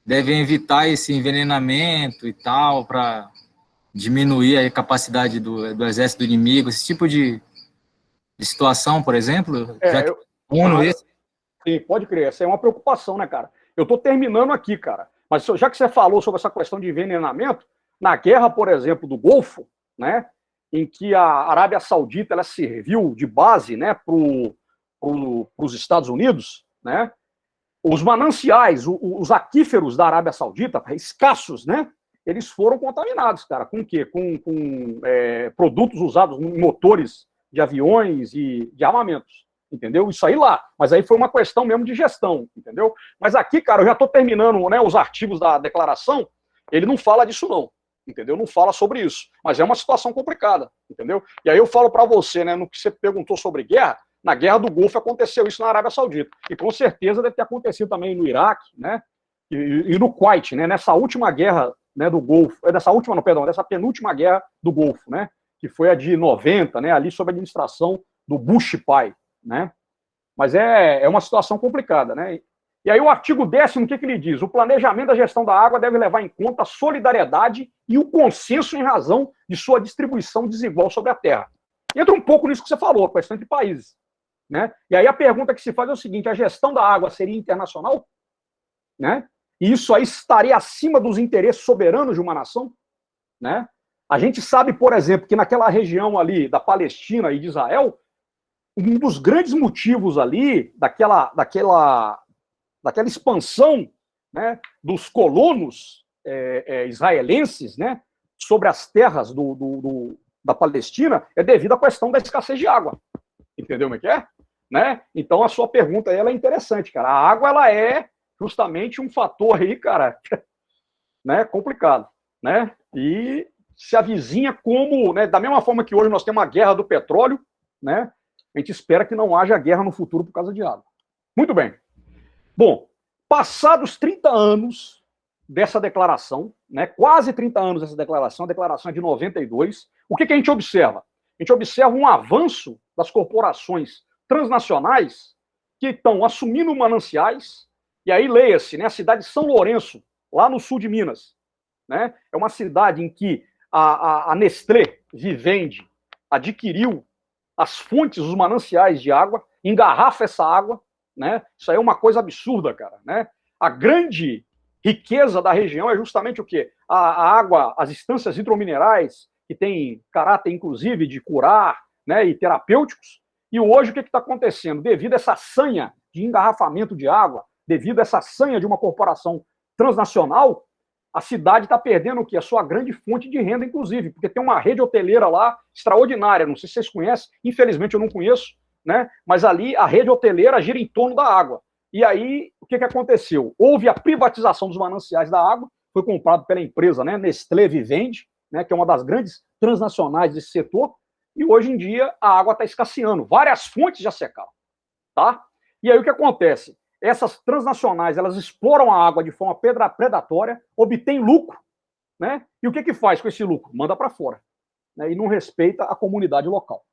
devem evitar esse envenenamento e tal, para diminuir a capacidade do exército inimigo, esse tipo de situação, por exemplo? Sim, pode crer, essa é uma preocupação, né, cara? Eu estou terminando aqui, cara, mas já que você falou sobre essa questão de envenenamento, na guerra, por exemplo, do Golfo, né, em que a Arábia Saudita ela serviu de base, né, para os Estados Unidos, né, os mananciais, os aquíferos da Arábia Saudita, escassos, né, eles foram contaminados, cara, com o quê? Com produtos usados em motores de aviões e de armamentos, entendeu? Isso aí lá, mas aí foi uma questão mesmo de gestão, entendeu? Mas aqui, cara, eu já estou terminando, né, os artigos da declaração, ele não fala disso não, entendeu? Não fala sobre isso, mas é uma situação complicada, entendeu? E aí eu falo para você, né, no que você perguntou sobre guerra, na Guerra do Golfo aconteceu isso na Arábia Saudita, e com certeza deve ter acontecido também no Iraque, né, e no Kuwait, né, nessa última guerra, né, do Golfo, dessa penúltima guerra do Golfo, né, que foi a de 90, né, ali sob a administração do Bush pai, né, mas é uma situação complicada, né, E aí o artigo 10º, o que ele diz? O planejamento da gestão da água deve levar em conta a solidariedade e o consenso em razão de sua distribuição desigual sobre a terra. Entra um pouco nisso que você falou, a questão de países. Né? E aí a pergunta que se faz é o seguinte, a gestão da água seria internacional? Né? E isso aí estaria acima dos interesses soberanos de uma nação? Né? A gente sabe, por exemplo, que naquela região ali da Palestina e de Israel, um dos grandes motivos ali daquela expansão, né, dos colonos israelenses, né, sobre as terras da Palestina é devido à questão da escassez de água. Entendeu como é que é? Né? Então a sua pergunta ela é interessante, cara. A água ela é justamente um fator aí, cara, né, complicado, né? E se avizinha como, né, da mesma forma que hoje nós temos a guerra do petróleo, né? A gente espera que não haja guerra no futuro por causa de água. Muito bem. Bom, passados 30 anos dessa declaração, né, quase 30 anos dessa declaração, a declaração é de 92, o que a gente observa? A gente observa um avanço das corporações transnacionais que estão assumindo mananciais, e aí leia-se, né, a cidade de São Lourenço, lá no sul de Minas, né, é uma cidade em que a Nestlé Vivendi adquiriu as fontes, os mananciais de água, engarrafa essa água, né? Isso aí é uma coisa absurda, cara, né? A grande riqueza da região é justamente o quê? A água, as instâncias hidrominerais, que tem caráter, inclusive, de curar, né, e terapêuticos. E hoje o que está acontecendo? Devido a essa sanha de engarrafamento de água, devido a essa sanha de uma corporação transnacional, a cidade está perdendo o quê? A sua grande fonte de renda, inclusive, porque tem uma rede hoteleira lá extraordinária, não sei se vocês conhecem, infelizmente eu não conheço, né? Mas ali a rede hoteleira gira em torno da água. E aí, o que aconteceu? Houve a privatização dos mananciais da água, foi comprado pela empresa, né, Nestlé Vivendi, né, que é uma das grandes transnacionais desse setor, e hoje em dia a água está escasseando. Várias fontes já secaram, tá? E aí o que acontece? Essas transnacionais, elas exploram a água de forma predatória, obtêm lucro, né? E o que faz com esse lucro? Manda para fora, né? E não respeita a comunidade local.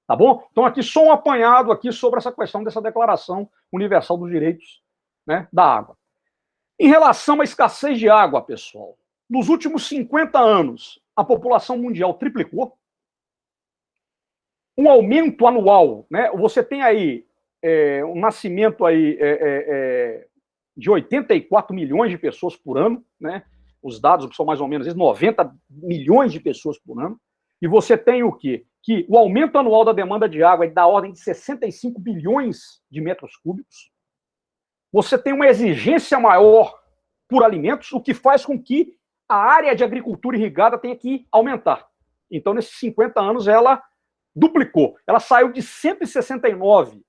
Tá bom? Então aqui só um apanhado aqui sobre essa questão dessa Declaração Universal dos Direitos, né, da água. Em relação à escassez de água, pessoal, nos últimos 50 anos, a população mundial triplicou. Um aumento anual, né? Você tem aí um nascimento aí de 84 milhões de pessoas por ano, né? Os dados são mais ou menos 90 milhões de pessoas por ano. E você tem o quê? Que o aumento anual da demanda de água é da ordem de 65 bilhões de metros cúbicos. Você tem uma exigência maior por alimentos, o que faz com que a área de agricultura irrigada tenha que aumentar. Então, nesses 50 anos, ela duplicou. Ela saiu de 139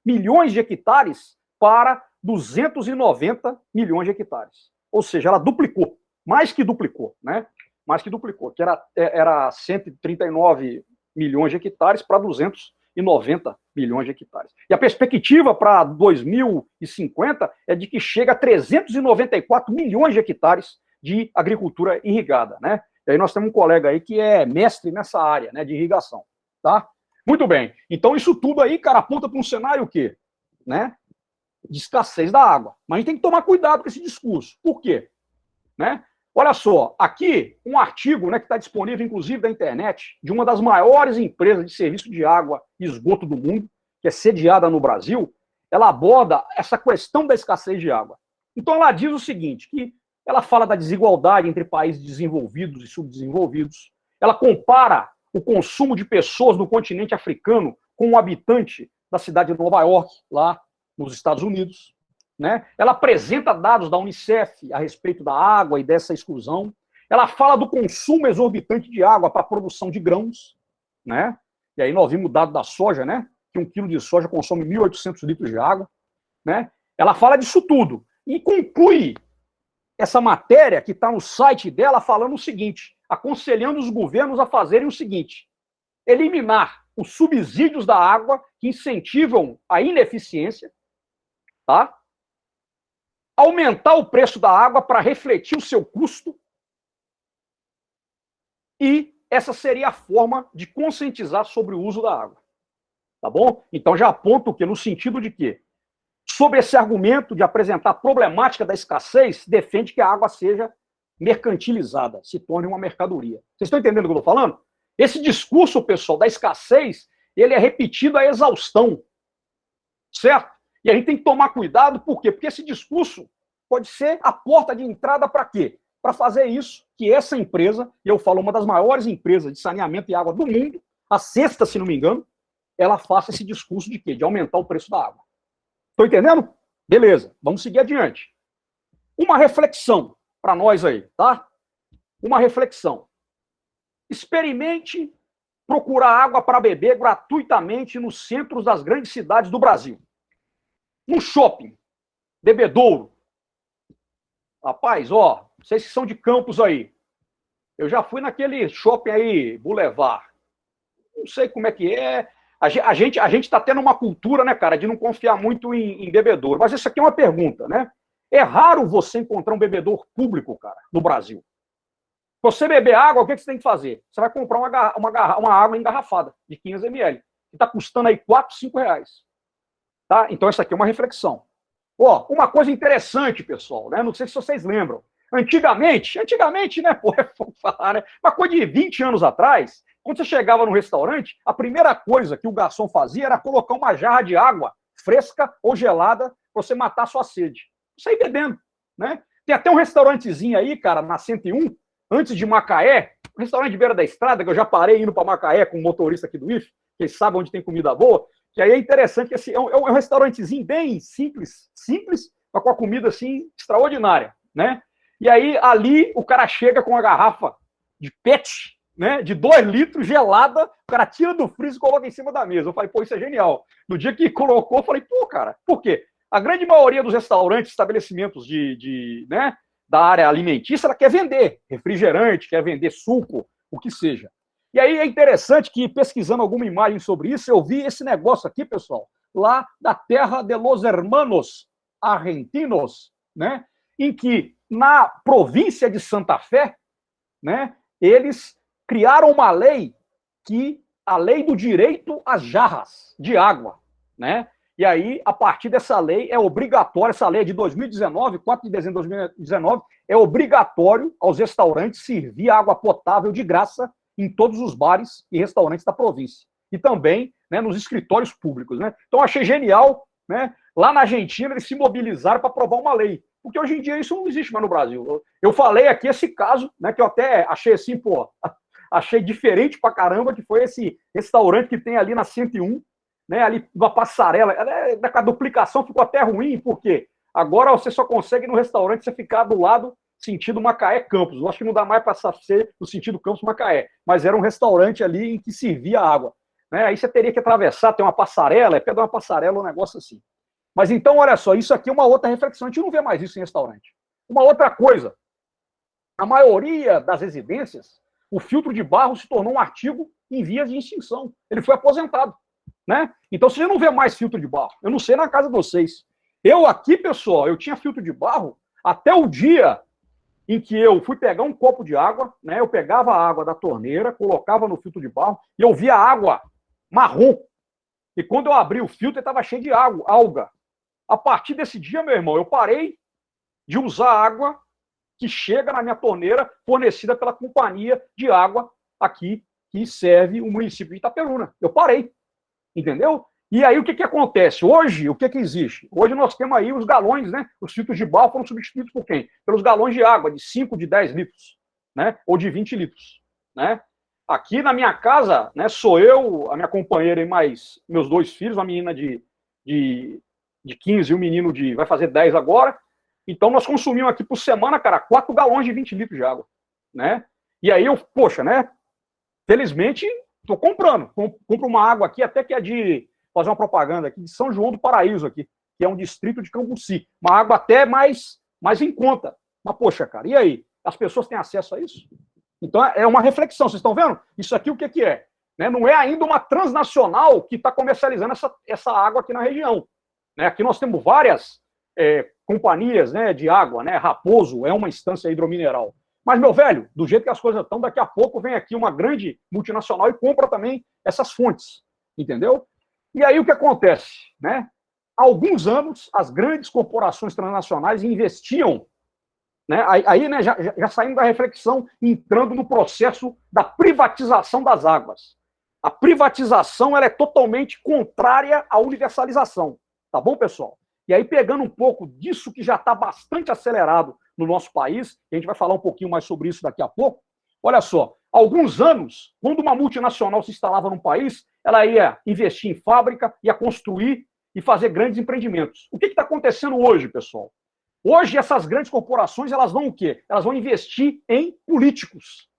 milhões de hectares para 290 milhões de hectares. Ou seja, ela duplicou, mais que duplicou, né? Mais que duplicou, que era 139 milhões de hectares para 290 milhões de hectares. E a perspectiva para 2050 é de que chega a 394 milhões de hectares de agricultura irrigada, né? E aí nós temos um colega aí que é mestre nessa área, né, de irrigação, tá? Muito bem. Então isso tudo aí, cara, aponta para um cenário o quê? Né? De escassez da água. Mas a gente tem que tomar cuidado com esse discurso. Por quê? Né? Olha só, aqui um artigo, né, que está disponível, inclusive, da internet, de uma das maiores empresas de serviço de água e esgoto do mundo, que é sediada no Brasil, ela aborda essa questão da escassez de água. Então ela diz o seguinte, que ela fala da desigualdade entre países desenvolvidos e subdesenvolvidos, ela compara o consumo de pessoas no continente africano com um habitante da cidade de Nova York, lá nos Estados Unidos. Né? Ela apresenta dados da Unicef a respeito da água e dessa exclusão. Ela fala do consumo exorbitante de água para a produção de grãos. Né? E aí nós vimos o dado da soja, né? Que 1 quilo de soja consome 1.800 litros de água. Né? Ela fala disso tudo. E conclui essa matéria que está no site dela falando o seguinte, aconselhando os governos a fazerem o seguinte, eliminar os subsídios da água que incentivam a ineficiência, tá? Aumentar o preço da água para refletir o seu custo e essa seria a forma de conscientizar sobre o uso da água. Tá bom? Então já aponto o quê? No sentido de quê? sob esse argumento de apresentar a problemática da escassez, defende que a água seja mercantilizada, se torne uma mercadoria. Vocês estão entendendo o que eu estou falando? Esse discurso, pessoal, da escassez, ele é repetido à exaustão, certo? E a gente tem que tomar cuidado, por quê? Porque esse discurso pode ser a porta de entrada para quê? Para fazer isso, que essa empresa, e eu falo uma das maiores empresas de saneamento e água do mundo, a sexta, se não me engano, ela faça esse discurso de quê? De aumentar o preço da água. Estão entendendo? Beleza, vamos seguir adiante. Uma reflexão para nós aí, tá? Uma reflexão. Experimente procurar água para beber gratuitamente nos centros das grandes cidades do Brasil. No shopping, bebedouro. Rapaz, ó, vocês que são de Campos aí, eu já fui naquele shopping aí, Boulevard. Não sei como é que é. A gente tá tendo uma cultura, né, cara, de não confiar muito em bebedouro. Mas isso aqui é uma pergunta, né? É raro você encontrar um bebedouro público, cara, no Brasil. Você beber água, o que você tem que fazer? Você vai comprar uma água engarrafada, de 500 ml, que está custando aí 4, 5 reais. Tá? Então, essa aqui é uma reflexão. Ó, uma coisa interessante, pessoal, né? Não sei se vocês lembram. Antigamente, né, pô, vamos falar, né? Uma coisa de 20 anos atrás, quando você chegava no restaurante, a primeira coisa que o garçom fazia era colocar uma jarra de água fresca ou gelada para você matar a sua sede. Isso aí bebendo, né? Tem até um restaurantezinho aí, cara, na 101, antes de Macaé, um restaurante de beira da estrada, que eu já parei indo para Macaé com um motorista aqui do IF, que sabe onde tem comida boa, que aí é interessante que assim, é um restaurantezinho bem simples, mas com a comida assim extraordinária, né? E aí ali o cara chega com uma garrafa de PET, né, de 2 litros, gelada, o cara tira do freezer e coloca em cima da mesa. Eu falei, pô, isso é genial. No dia que colocou, eu falei, pô, cara, por quê? A grande maioria dos restaurantes, estabelecimentos né, da área alimentícia, ela quer vender refrigerante, quer vender suco, o que seja. E aí é interessante que, pesquisando alguma imagem sobre isso, eu vi esse negócio aqui, pessoal, lá da terra de los hermanos argentinos, né, em que, na província de Santa Fé, né, eles criaram uma lei, a lei do direito às jarras de água, né? E aí, a partir dessa lei, é obrigatório, essa lei é de 2019, 4 de dezembro de 2019, é obrigatório aos restaurantes servir água potável de graça em todos os bares e restaurantes da província. E também, né, nos escritórios públicos, né? Então, achei genial, né? Lá na Argentina, eles se mobilizaram para aprovar uma lei. Porque hoje em dia isso não existe mais no Brasil. Eu falei aqui esse caso, né, que eu até achei assim, pô, achei diferente pra caramba, que foi esse restaurante que tem ali na 101, né, ali na passarela. A duplicação ficou até ruim, porque agora você só consegue no restaurante você ficar do lado sentido Macaé-Campos. Eu acho que não dá mais para ser no sentido Campos-Macaé, mas era um restaurante ali em que servia água. Né? Aí você teria que atravessar, tem uma passarela, perto de uma passarela, um negócio assim. Mas então, olha só, isso aqui é uma outra reflexão. A gente não vê mais isso em restaurante. Uma outra coisa. A maioria das residências, o filtro de barro se tornou um artigo em vias de extinção. Ele foi aposentado. Né? Então, você não vê mais filtro de barro. Eu não sei na casa de vocês. Eu aqui, pessoal, eu tinha filtro de barro até o dia em que eu fui pegar um copo de água, né? Eu pegava a água da torneira, colocava no filtro de barro e eu via água marrom. E quando eu abri o filtro, ele estava cheio de alga. A partir desse dia, meu irmão, eu parei de usar água que chega na minha torneira, fornecida pela companhia de água aqui, que serve o município de Itaperuna. Eu parei, entendeu? E aí o que acontece? Hoje, o que existe? Hoje nós temos aí os galões, né? Os filtros de barro foram substituídos por quem? Pelos galões de água, de 5, de 10 litros, né? Ou de 20 litros, né? Aqui na minha casa, né, sou eu, a minha companheira e mais meus 2 filhos, uma menina de 15 e um menino vai fazer 10 agora. Então, nós consumimos aqui por semana, cara, 4 galões de 20 litros de água, né? E aí eu, poxa, né? Felizmente, tô comprando. Compro uma água aqui, até que é de fazer uma propaganda aqui, de São João do Paraíso aqui, que é um distrito de Cambuci. Uma água até mais em conta. Mas, poxa, cara, e aí? As pessoas têm acesso a isso? Então, é uma reflexão. Vocês estão vendo? Isso aqui, o que é? Né? Não é ainda uma transnacional que está comercializando essa água aqui na região. Né? Aqui nós temos várias companhias, né, de água, né? Raposo é uma instância hidromineral. Mas, meu velho, do jeito que as coisas estão, daqui a pouco vem aqui uma grande multinacional e compra também essas fontes, entendeu? E aí o que acontece, né? há alguns anos, as grandes corporações transnacionais investiam, né, aí né, já saindo da reflexão, entrando no processo da privatização das águas. A privatização ela é totalmente contrária à universalização. Tá bom, pessoal? E aí, pegando um pouco disso que já está bastante acelerado no nosso país, a gente vai falar um pouquinho mais sobre isso daqui a pouco. Olha só, há alguns anos, quando uma multinacional se instalava num país, ela ia investir em fábrica, ia construir e fazer grandes empreendimentos. O que está acontecendo hoje, pessoal? Hoje, essas grandes corporações, elas vão o quê? Elas vão investir em políticos.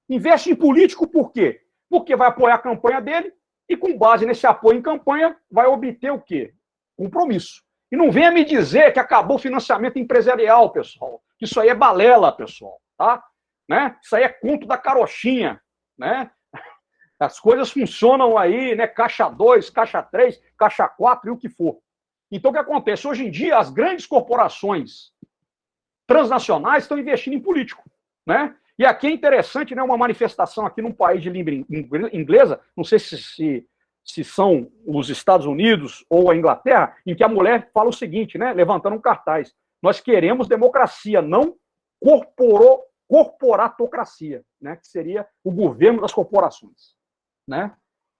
Investe em político por quê? Porque vai apoiar a campanha dele e, com base nesse apoio em campanha, vai obter o quê? Compromisso. E não venha me dizer que acabou o financiamento empresarial, pessoal. Isso aí é balela, pessoal. Tá? Né? Isso aí é conto da carochinha. Né? As coisas funcionam aí, né? Caixa 2, caixa 3, caixa 4 e o que for. Então, o que acontece? Hoje em dia, as grandes corporações transnacionais estão investindo em político. Né? E aqui é interessante, né, uma manifestação aqui num país de língua inglesa, não sei se são os Estados Unidos ou a Inglaterra, em que a mulher fala o seguinte, né, levantando um cartaz: nós queremos democracia, não corporatocracia, né, que seria o governo das corporações. Né?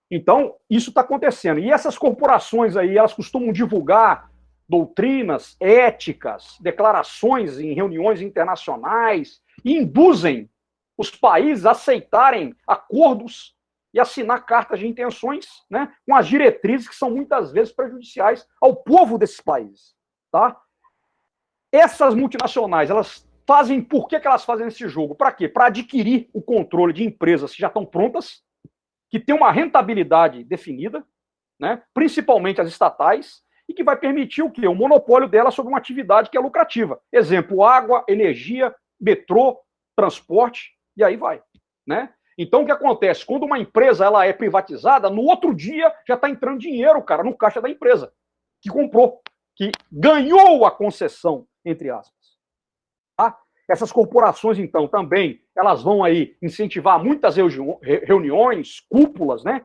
Então, isso está acontecendo. E essas corporações aí, elas costumam divulgar doutrinas, éticas, declarações em reuniões internacionais, e induzem os países a aceitarem acordos e assinar cartas de intenções, né, com as diretrizes que são muitas vezes prejudiciais ao povo desses países. Tá? Essas multinacionais, elas fazem, por que elas fazem esse jogo? Para quê? Para adquirir o controle de empresas que já estão prontas, que têm uma rentabilidade definida, né, principalmente as estatais, e que vai permitir o quê? O monopólio dela sobre uma atividade que é lucrativa. Exemplo, água, energia, metrô, transporte, e aí vai. Né? Então, o que acontece? Quando uma empresa ela é privatizada, no outro dia já está entrando dinheiro, cara, no caixa da empresa, que comprou, que ganhou a concessão, entre aspas. Tá? Essas corporações, então, também, elas vão aí incentivar muitas reuniões, cúpulas, né?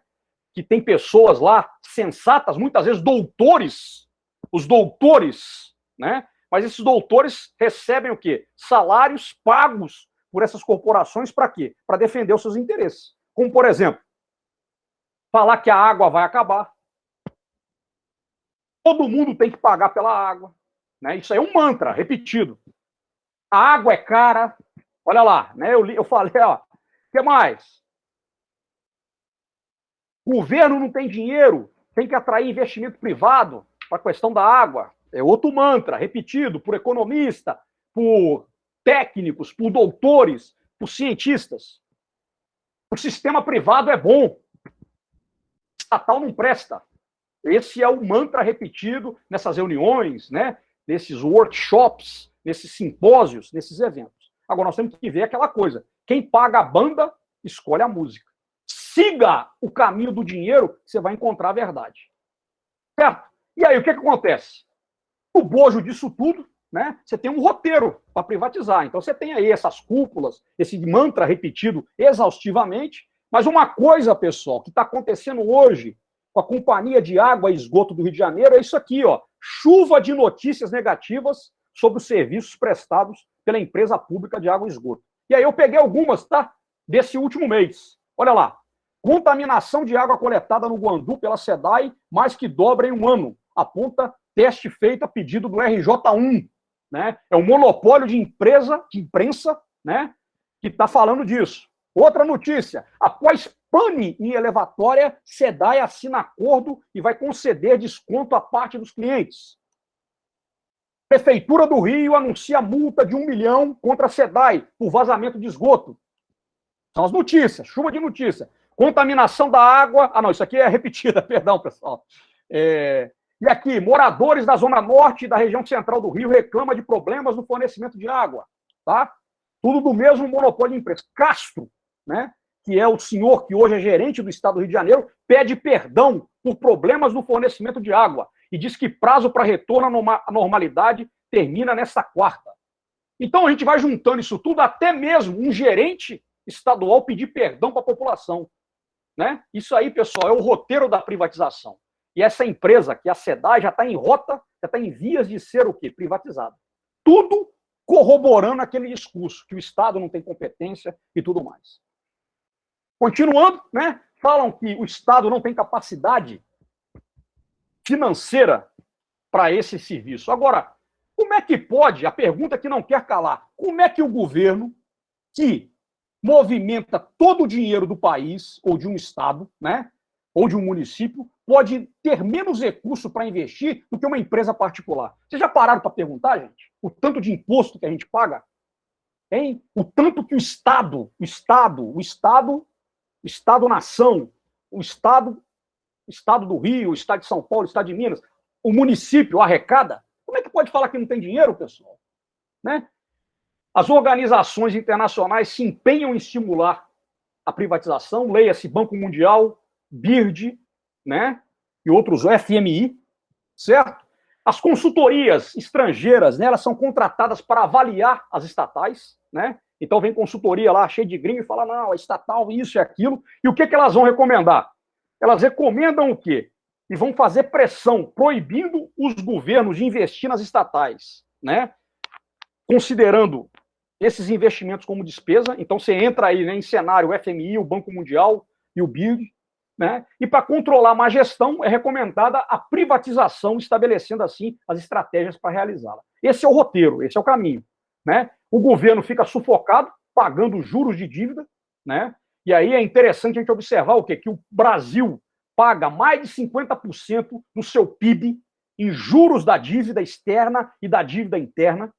Que tem pessoas lá sensatas, muitas vezes doutores, os doutores, né? Mas esses doutores recebem o quê? Salários pagos por essas corporações para quê? Para defender os seus interesses. Como, por exemplo, falar que a água vai acabar. Todo mundo tem que pagar pela água. Né? Isso aí é um mantra repetido. A água é cara. Olha lá, né? Eu falei, ó, o que mais? O governo não tem dinheiro, tem que atrair investimento privado para a questão da água. É outro mantra, repetido por economista, por técnicos, por doutores, por cientistas. O sistema privado é bom. Estatal não presta. Esse é o mantra repetido nessas reuniões, né? Nesses workshops, nesses simpósios, nesses eventos. Agora, nós temos que ver aquela coisa. Quem paga a banda, escolhe a música. Siga o caminho do dinheiro, você vai encontrar a verdade. Certo? E aí, o que acontece? O bojo disso tudo, né? Você tem um roteiro para privatizar. Então, você tem aí essas cúpulas, esse mantra repetido exaustivamente. Mas uma coisa, pessoal, que está acontecendo hoje com a Companhia de Água e Esgoto do Rio de Janeiro é isso aqui, ó. Chuva de notícias negativas sobre os serviços prestados pela empresa pública de água e esgoto. E aí eu peguei algumas, tá? Desse último mês. Olha lá. Contaminação de água coletada no Guandu pela SEDAI mais que dobra em um ano. Aponta teste feito a pedido do RJ1. Né? É um monopólio de imprensa, né? Que está falando disso. Outra notícia. Após pane em elevatória, SEDAI assina acordo e vai conceder desconto à parte dos clientes. Prefeitura do Rio anuncia multa de 1 milhão contra a SEDAI por vazamento de esgoto. São as notícias, chuva de notícia. Contaminação da água. Ah, não, isso aqui é repetida, perdão, pessoal. E aqui, moradores da Zona Norte e da região central do Rio reclamam de problemas no fornecimento de água. Tá? Tudo do mesmo monopólio de empresa. Castro, né, que é o senhor que hoje é gerente do Estado do Rio de Janeiro, pede perdão por problemas no fornecimento de água e diz que prazo para retorno à normalidade termina nesta quarta. Então a gente vai juntando isso tudo, até mesmo um gerente estadual pedir perdão para a população. Né? Isso aí, pessoal, é o roteiro da privatização. E essa empresa, que é a SEDAI, já está em rota, já está em vias de ser o quê? Privatizada. Tudo corroborando aquele discurso, que o Estado não tem competência e tudo mais. Continuando, né? Falam que o Estado não tem capacidade financeira para esse serviço. Agora, como é que pode, a pergunta que não quer calar, como é que o governo, que movimenta todo o dinheiro do país, ou de um estado, né, ou de um município, pode ter menos recurso para investir do que uma empresa particular? Vocês já pararam para perguntar, gente? O tanto de imposto que a gente paga? Hein? O tanto que o Estado-nação, o Estado do Rio, o Estado de São Paulo, o Estado de Minas, o município arrecada? Como é que pode falar que não tem dinheiro, pessoal? Né? As organizações internacionais se empenham em estimular a privatização, leia-se Banco Mundial, BIRD, né? E outros, o FMI, certo? As consultorias estrangeiras, né, elas são contratadas para avaliar as estatais, né? Então vem consultoria lá, cheia de gringo, e fala, não, é estatal, isso e aquilo. E o que elas vão recomendar? Elas recomendam o quê? E vão fazer pressão, proibindo os governos de investir nas estatais, né? Considerando esses investimentos como despesa. Então você entra aí, né, em cenário o FMI, o Banco Mundial e o BID, né? E para controlar má gestão é recomendada a privatização, estabelecendo assim as estratégias para realizá-la. Esse é o roteiro, esse é o caminho, né? O governo fica sufocado, pagando juros de dívida, né? E aí é interessante a gente observar o quê? Que o Brasil paga mais de 50% do seu PIB em juros da dívida externa e da dívida interna,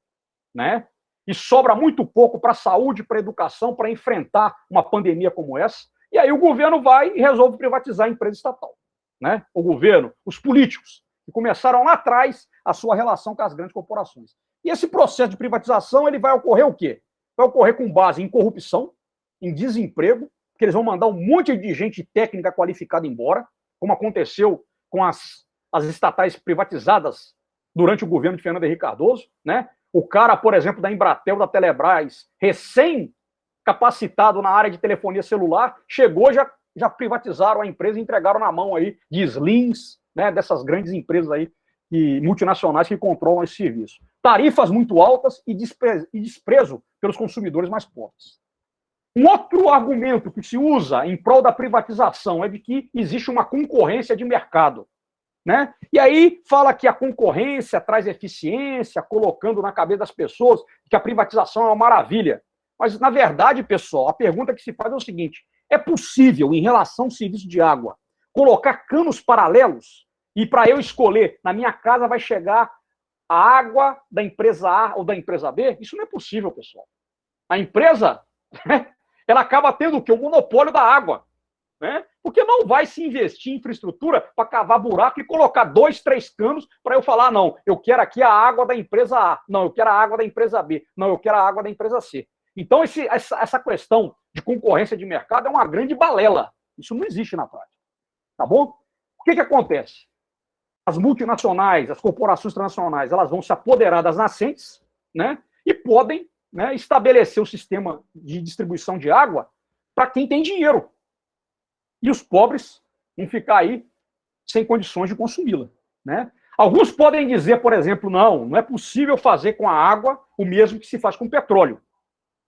né? E sobra muito pouco para a saúde, para a educação, para enfrentar uma pandemia como essa. E aí o governo vai e resolve privatizar a empresa estatal, né? O governo, os políticos, que começaram lá atrás a sua relação com as grandes corporações. E esse processo de privatização, ele vai ocorrer o quê? Vai ocorrer com base em corrupção, em desemprego, porque eles vão mandar um monte de gente técnica qualificada embora, como aconteceu com as estatais privatizadas durante o governo de Fernando Henrique Cardoso, né? O cara, por exemplo, da Embratel, da Telebrás, recém-capacitado na área de telefonia celular, chegou, já privatizaram a empresa e entregaram na mão aí de Slings, né, dessas grandes empresas aí, multinacionais que controlam esse serviço. Tarifas muito altas e desprezo pelos consumidores mais pobres. Um outro argumento que se usa em prol da privatização é de que existe uma concorrência de mercado, né? E aí fala que a concorrência traz eficiência, colocando na cabeça das pessoas que a privatização é uma maravilha. Mas, na verdade, pessoal, a pergunta que se faz é o seguinte: é possível, em relação ao serviço de água, colocar canos paralelos e para eu escolher, na minha casa vai chegar a água da empresa A ou da empresa B? Isso não é possível, pessoal. A empresa, ela acaba tendo o quê? O monopólio da água, né? Porque não vai se investir em infraestrutura para cavar buraco e colocar 2, 3 canos para eu falar, não, eu quero aqui a água da empresa A, não, eu quero a água da empresa B, não, eu quero a água da empresa C. Então, essa questão de concorrência de mercado é uma grande balela. Isso não existe na prática. Tá bom? O que acontece? As multinacionais, as corporações transnacionais, elas vão se apoderar das nascentes, né? E podem, né, estabelecer o sistema de distribuição de água para quem tem dinheiro. E os pobres vão ficar aí sem condições de consumi-la, né? Alguns podem dizer, por exemplo, não é possível fazer com a água o mesmo que se faz com o petróleo.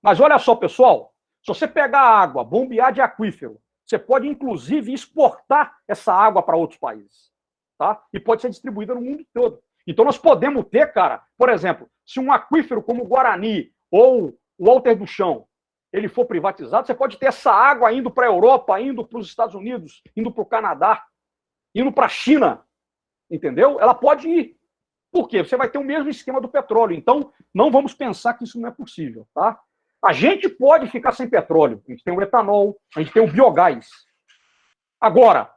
Mas olha só, pessoal, se você pegar a água, bombear de aquífero, você pode, inclusive, exportar essa água para outros países, tá? E pode ser distribuída no mundo todo. Então, nós podemos ter, cara, por exemplo, se um aquífero como o Guarani ou o Walter do Chão, ele for privatizado, você pode ter essa água indo para a Europa, indo para os Estados Unidos, indo para o Canadá, indo para a China, entendeu? Ela pode ir. Por quê? Você vai ter o mesmo esquema do petróleo. Então, não vamos pensar que isso não é possível, tá? A gente pode ficar sem petróleo. A gente tem o etanol, a gente tem o biogás. Agora,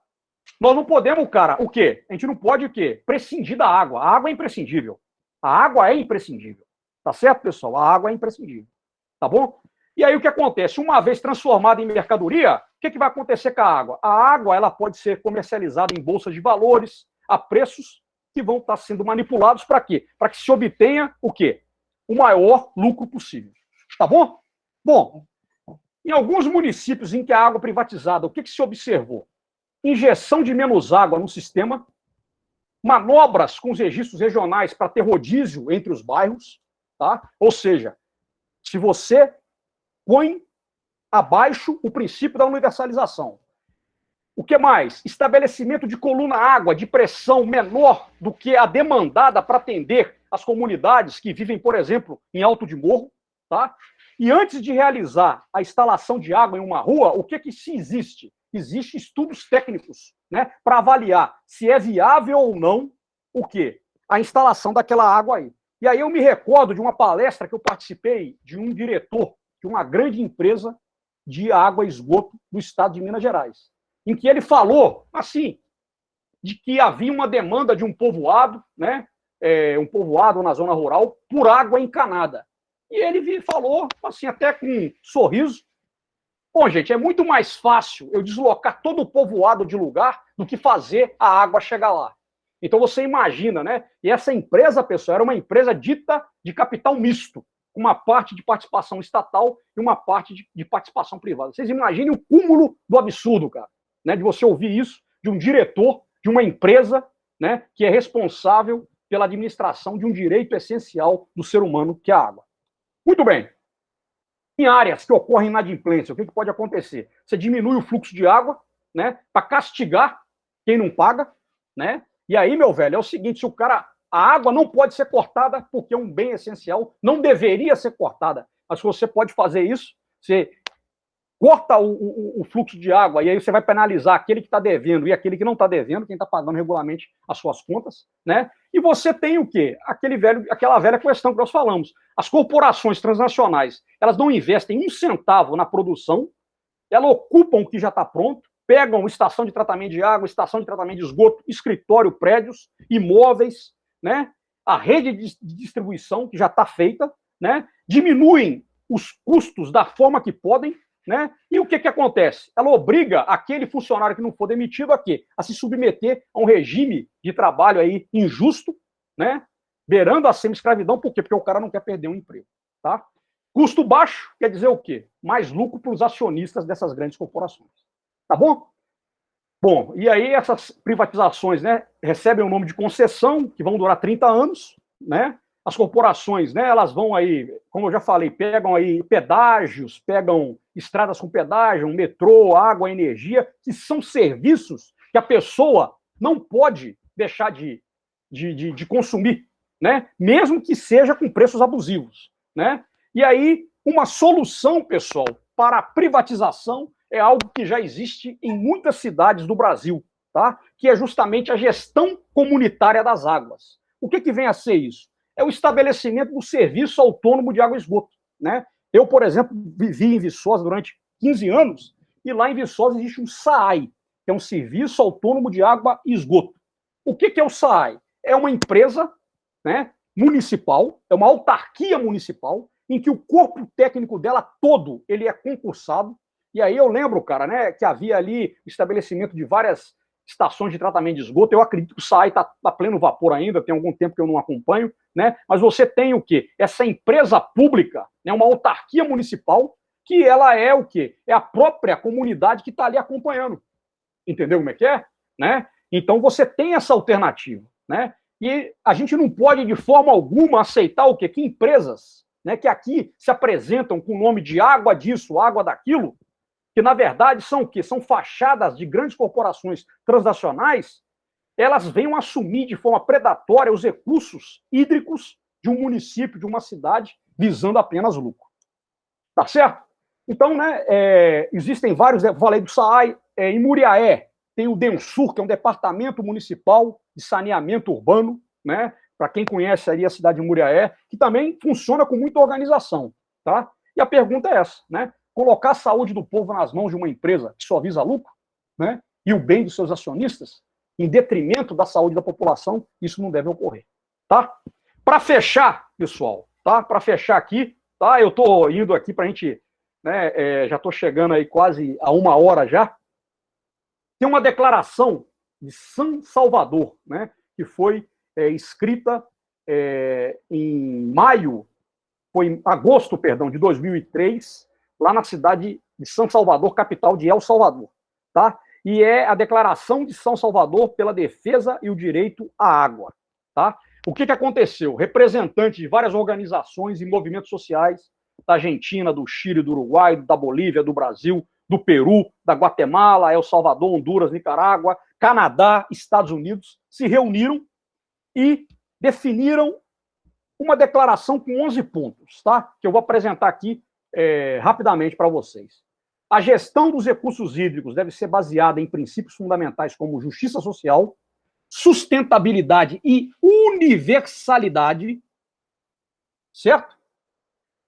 nós não podemos, cara, o quê? A gente não pode o quê? Prescindir da água. A água é imprescindível. A água é imprescindível. Tá certo, pessoal? A água é imprescindível. Tá bom? E aí o que acontece? Uma vez transformada em mercadoria, o que vai acontecer com a água? A água, ela pode ser comercializada em bolsas de valores, a preços que vão estar sendo manipulados para quê? Para que se obtenha o quê? O maior lucro possível. Tá bom? Bom, em alguns municípios em que a água é privatizada, o que se observou? Injeção de menos água no sistema, manobras com os registros regionais para ter rodízio entre os bairros, tá? Ou seja, se você põe abaixo o princípio da universalização. O que mais? Estabelecimento de coluna-água de pressão menor do que a demandada para atender as comunidades que vivem, por exemplo, em alto de morro, tá? E antes de realizar a instalação de água em uma rua, o que se existe? Existem estudos técnicos, né, para avaliar se é viável ou não o quê? A instalação daquela água aí. E aí eu me recordo de uma palestra que eu participei de um diretor de uma grande empresa de água e esgoto do estado de Minas Gerais, em que ele falou, assim, de que havia uma demanda de um povoado, né, um povoado na zona rural, por água encanada. E ele falou, assim, até com um sorriso, bom, gente, é muito mais fácil eu deslocar todo o povoado de lugar do que fazer a água chegar lá. Então você imagina, né? E essa empresa, pessoal, era uma empresa dita de capital misto, com uma parte de participação estatal e uma parte de participação privada. Vocês imaginem o cúmulo do absurdo, cara, né? De você ouvir isso de um diretor de uma empresa, né, que é responsável pela administração de um direito essencial do ser humano, que é a água. Muito bem. Em áreas que ocorrem inadimplência, o que pode acontecer? Você diminui o fluxo de água, né, para castigar quem não paga, né? E aí, meu velho, é o seguinte, se o cara... A água não pode ser cortada porque é um bem essencial, não deveria ser cortada. Mas se você pode fazer isso, você corta o fluxo de água e aí você vai penalizar aquele que está devendo e aquele que não está devendo, quem está pagando regularmente as suas contas, né? E você tem o quê? Aquela velha questão que nós falamos. As corporações transnacionais, elas não investem um centavo na produção, elas ocupam o que já está pronto, pegam estação de tratamento de água, estação de tratamento de esgoto, escritório, prédios, imóveis, né? A rede de distribuição que já está feita, né? Diminuem os custos da forma que podem, né? E o que acontece? Ela obriga aquele funcionário que não for demitido a quê? A se submeter a um regime de trabalho aí injusto, né? Beirando a semi-escravidão, por quê? Porque o cara não quer perder um emprego, tá? Custo baixo quer dizer o quê? Mais lucro para os acionistas dessas grandes corporações. Tá bom? Bom, e aí essas privatizações, né, recebem o nome de concessão, que vão durar 30 anos, né? As corporações, né, elas vão aí, como eu já falei, pegam aí pedágios, pegam estradas com pedágio, metrô, água, energia, que são serviços que a pessoa não pode deixar de consumir, né? Mesmo que seja com preços abusivos, né? E aí, uma solução, pessoal, para a privatização é algo que já existe em muitas cidades do Brasil, tá? Que é justamente a gestão comunitária das águas. O que vem a ser isso? É o estabelecimento do serviço autônomo de água e esgoto, né? Eu, por exemplo, vivi em Viçosa durante 15 anos e lá em Viçosa existe um SAAI, que é um Serviço Autônomo de Água e Esgoto. O que é o SAAI? É uma empresa, né, municipal, é uma autarquia municipal, em que o corpo técnico dela todo ele é concursado. E aí eu lembro, cara, né, que havia ali estabelecimento de várias estações de tratamento de esgoto. Eu acredito que o SAAI está a pleno vapor ainda, tem algum tempo que eu não acompanho, né? Mas você tem o quê? Essa empresa pública, né, uma autarquia municipal, que ela é o quê? É a própria comunidade que está ali acompanhando. Entendeu como é que é? Né? Então você tem essa alternativa, né? E a gente não pode, de forma alguma, aceitar o quê? Que empresas, né, que aqui se apresentam com o nome de água disso, água daquilo, que na verdade são o quê? São fachadas de grandes corporações transnacionais, elas venham assumir de forma predatória os recursos hídricos de um município, de uma cidade, visando apenas lucro. Tá certo? Então, né, existem vários, eu falei do SAAI, em Muriaé, tem o DENSUR, que é um departamento municipal de saneamento urbano, né? Para quem conhece aí a cidade de Muriaé, que também funciona com muita organização, tá? E a pergunta é essa, né? Colocar a saúde do povo nas mãos de uma empresa que só visa lucro, né? E o bem dos seus acionistas, em detrimento da saúde da população, isso não deve ocorrer, tá? Para fechar, pessoal, tá? Para fechar aqui, tá? Eu tô indo aqui para a gente, né? Já tô chegando aí quase a 1 hora já. Tem uma declaração de São Salvador, né? Que foi escrita em agosto, perdão, de 2003, lá na cidade de São Salvador, capital de El Salvador, tá? e é a Declaração de São Salvador pela Defesa e o Direito à Água. Tá? O que aconteceu? Representantes de várias organizações e movimentos sociais da Argentina, do Chile, do Uruguai, da Bolívia, do Brasil, do Peru, da Guatemala, El Salvador, Honduras, Nicarágua, Canadá, Estados Unidos, se reuniram e definiram uma declaração com 11 pontos, tá? Que eu vou apresentar aqui rapidamente para vocês. A gestão dos recursos hídricos deve ser baseada em princípios fundamentais como justiça social, sustentabilidade e universalidade, certo?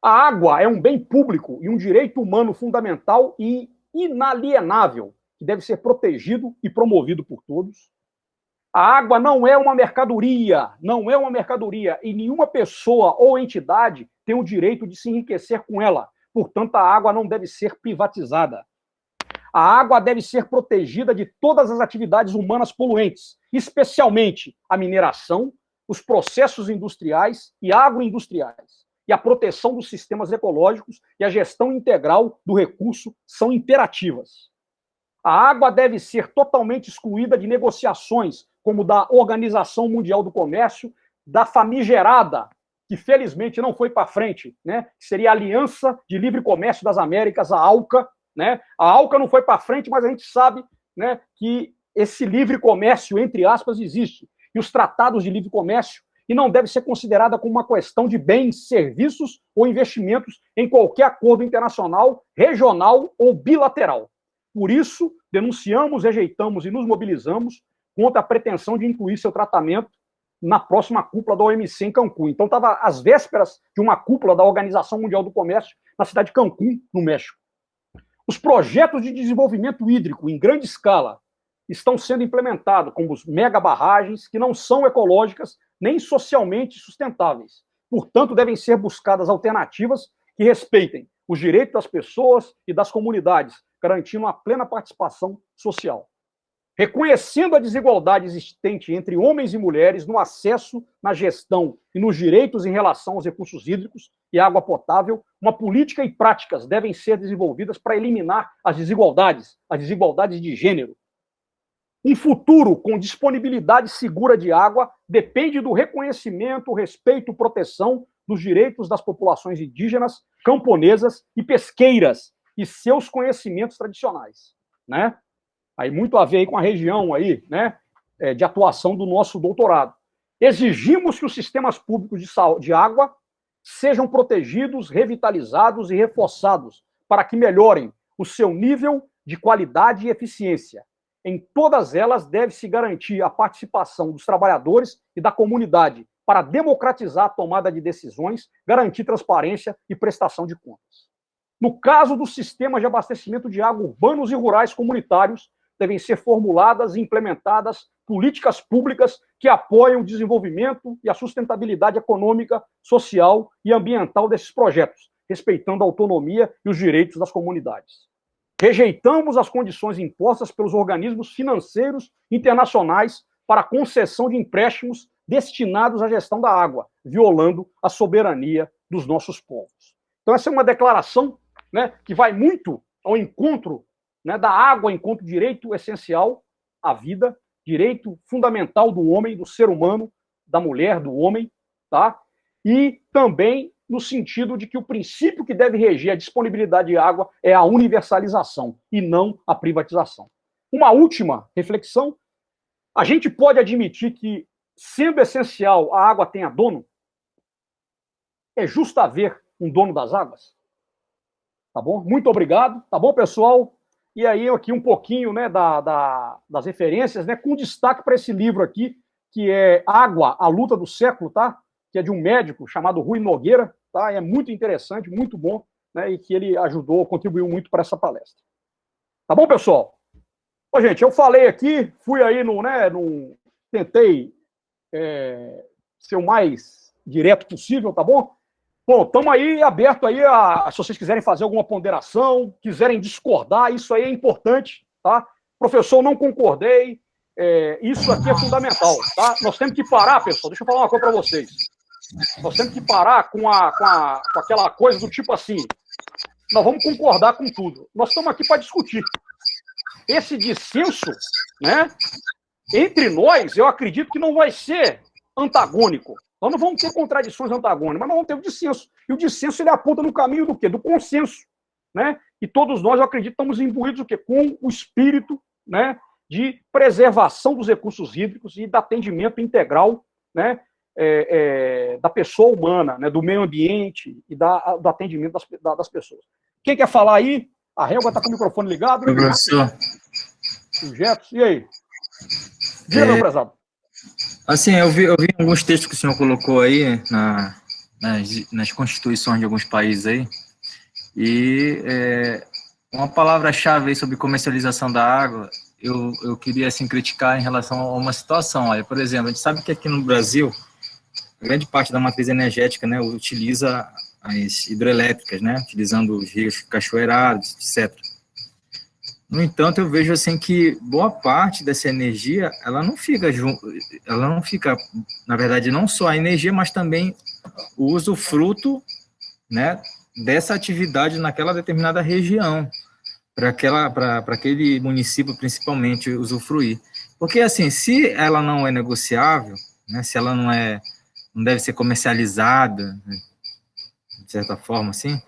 A água é um bem público e um direito humano fundamental e inalienável, que deve ser protegido e promovido por todos. A água não é uma mercadoria, e nenhuma pessoa ou entidade tem o direito de se enriquecer com ela. Portanto, a água não deve ser privatizada. A água deve ser protegida de todas as atividades humanas poluentes, especialmente a mineração, os processos industriais e agroindustriais. E a proteção dos sistemas ecológicos e a gestão integral do recurso são imperativas. A água deve ser totalmente excluída de negociações, como da Organização Mundial do Comércio, da famigerada, que felizmente não foi para frente, né? Que seria a Aliança de Livre Comércio das Américas, a ALCA, né? A ALCA não foi para frente, mas a gente sabe, né, que esse livre comércio, entre aspas, existe. E os tratados de livre comércio, e não deve ser considerada como uma questão de bens, serviços ou investimentos em qualquer acordo internacional, regional ou bilateral. Por isso, denunciamos, rejeitamos e nos mobilizamos contra a pretensão de incluir seu tratamento na próxima cúpula da OMC em Cancún. Então, estava às vésperas de uma cúpula da Organização Mundial do Comércio na cidade de Cancún, no México. Os projetos de desenvolvimento hídrico em grande escala estão sendo implementados, como os megabarragens, que não são ecológicas nem socialmente sustentáveis. Portanto, devem ser buscadas alternativas que respeitem os direitos das pessoas e das comunidades, garantindo a plena participação social. Reconhecendo a desigualdade existente entre homens e mulheres no acesso, na gestão e nos direitos em relação aos recursos hídricos e água potável, uma política e práticas devem ser desenvolvidas para eliminar as desigualdades de gênero. Um futuro com disponibilidade segura de água depende do reconhecimento, respeito e proteção dos direitos das populações indígenas, camponesas e pesqueiras e seus conhecimentos tradicionais, né? Aí muito a ver aí com a região aí, né, de atuação do nosso doutorado. Exigimos que os sistemas públicos de água sejam protegidos, revitalizados e reforçados para que melhorem o seu nível de qualidade e eficiência. Em todas elas deve-se garantir a participação dos trabalhadores e da comunidade para democratizar a tomada de decisões, garantir transparência e prestação de contas. No caso dos sistemas de abastecimento de água urbanos e rurais comunitários, devem ser formuladas e implementadas políticas públicas que apoiem o desenvolvimento e a sustentabilidade econômica, social e ambiental desses projetos, respeitando a autonomia e os direitos das comunidades. Rejeitamos as condições impostas pelos organismos financeiros internacionais para a concessão de empréstimos destinados à gestão da água, violando a soberania dos nossos povos. Então, essa é uma declaração, né, que vai muito ao encontro, né, da água enquanto direito essencial à vida, direito fundamental do homem, do ser humano, da mulher, do homem, tá? E também no sentido de que o princípio que deve reger a disponibilidade de água é a universalização e não a privatização. Uma última reflexão: a gente pode admitir que, sendo essencial, a água tenha dono? É justo haver um dono das águas? Tá bom? Muito obrigado. Tá bom, pessoal? E aí, aqui um pouquinho, né, das referências, né, com destaque para esse livro aqui, que é Água, a Luta do Século, tá? Que é de um médico chamado Rui Nogueira, tá? É muito interessante, muito bom, né, e que ele ajudou, contribuiu muito para essa palestra. Tá bom, pessoal? Ô, gente, eu falei aqui, fui aí tentei ser o mais direto possível, tá bom? Bom, estamos aí aberto aí se vocês quiserem fazer alguma ponderação, quiserem discordar, isso aí é importante, tá? Professor, não concordei, isso aqui é fundamental, tá? Nós temos que parar, pessoal, deixa eu falar uma coisa para vocês. Nós temos que parar com aquela coisa do tipo assim, nós vamos concordar com tudo. Nós estamos aqui para discutir. esse dissenso, né, entre nós, eu acredito que não vai ser antagônico. Nós não vamos ter contradições antagônicas, mas nós vamos ter o dissenso. E o dissenso, ele aponta no caminho do quê? Do consenso, né? E todos nós, eu acredito, estamos imbuídos o quê? Com o espírito, né, de preservação dos recursos hídricos e de atendimento integral, né, da pessoa humana, né, do meio ambiente e do atendimento das pessoas. Quem quer falar aí? A Helga está com o microfone ligado. Professor. O Jefferson, e aí? Diga, meu prezado. Assim, eu vi alguns textos que o senhor colocou aí nas constituições de alguns países aí, e uma palavra-chave aí sobre comercialização da água, eu queria, assim, criticar em relação a uma situação. Olha, por exemplo, a gente sabe que aqui no Brasil, grande parte da matriz energética, né, utiliza as hidrelétricas, né, utilizando os rios cachoeirados, etc. No entanto, eu vejo assim que boa parte dessa energia, ela não fica, na verdade, não só a energia, mas também o usufruto, né, dessa atividade naquela determinada região, para aquele município principalmente usufruir. Porque assim, se ela não é negociável, né, se ela não deve ser comercializada, né, de certa forma, assim,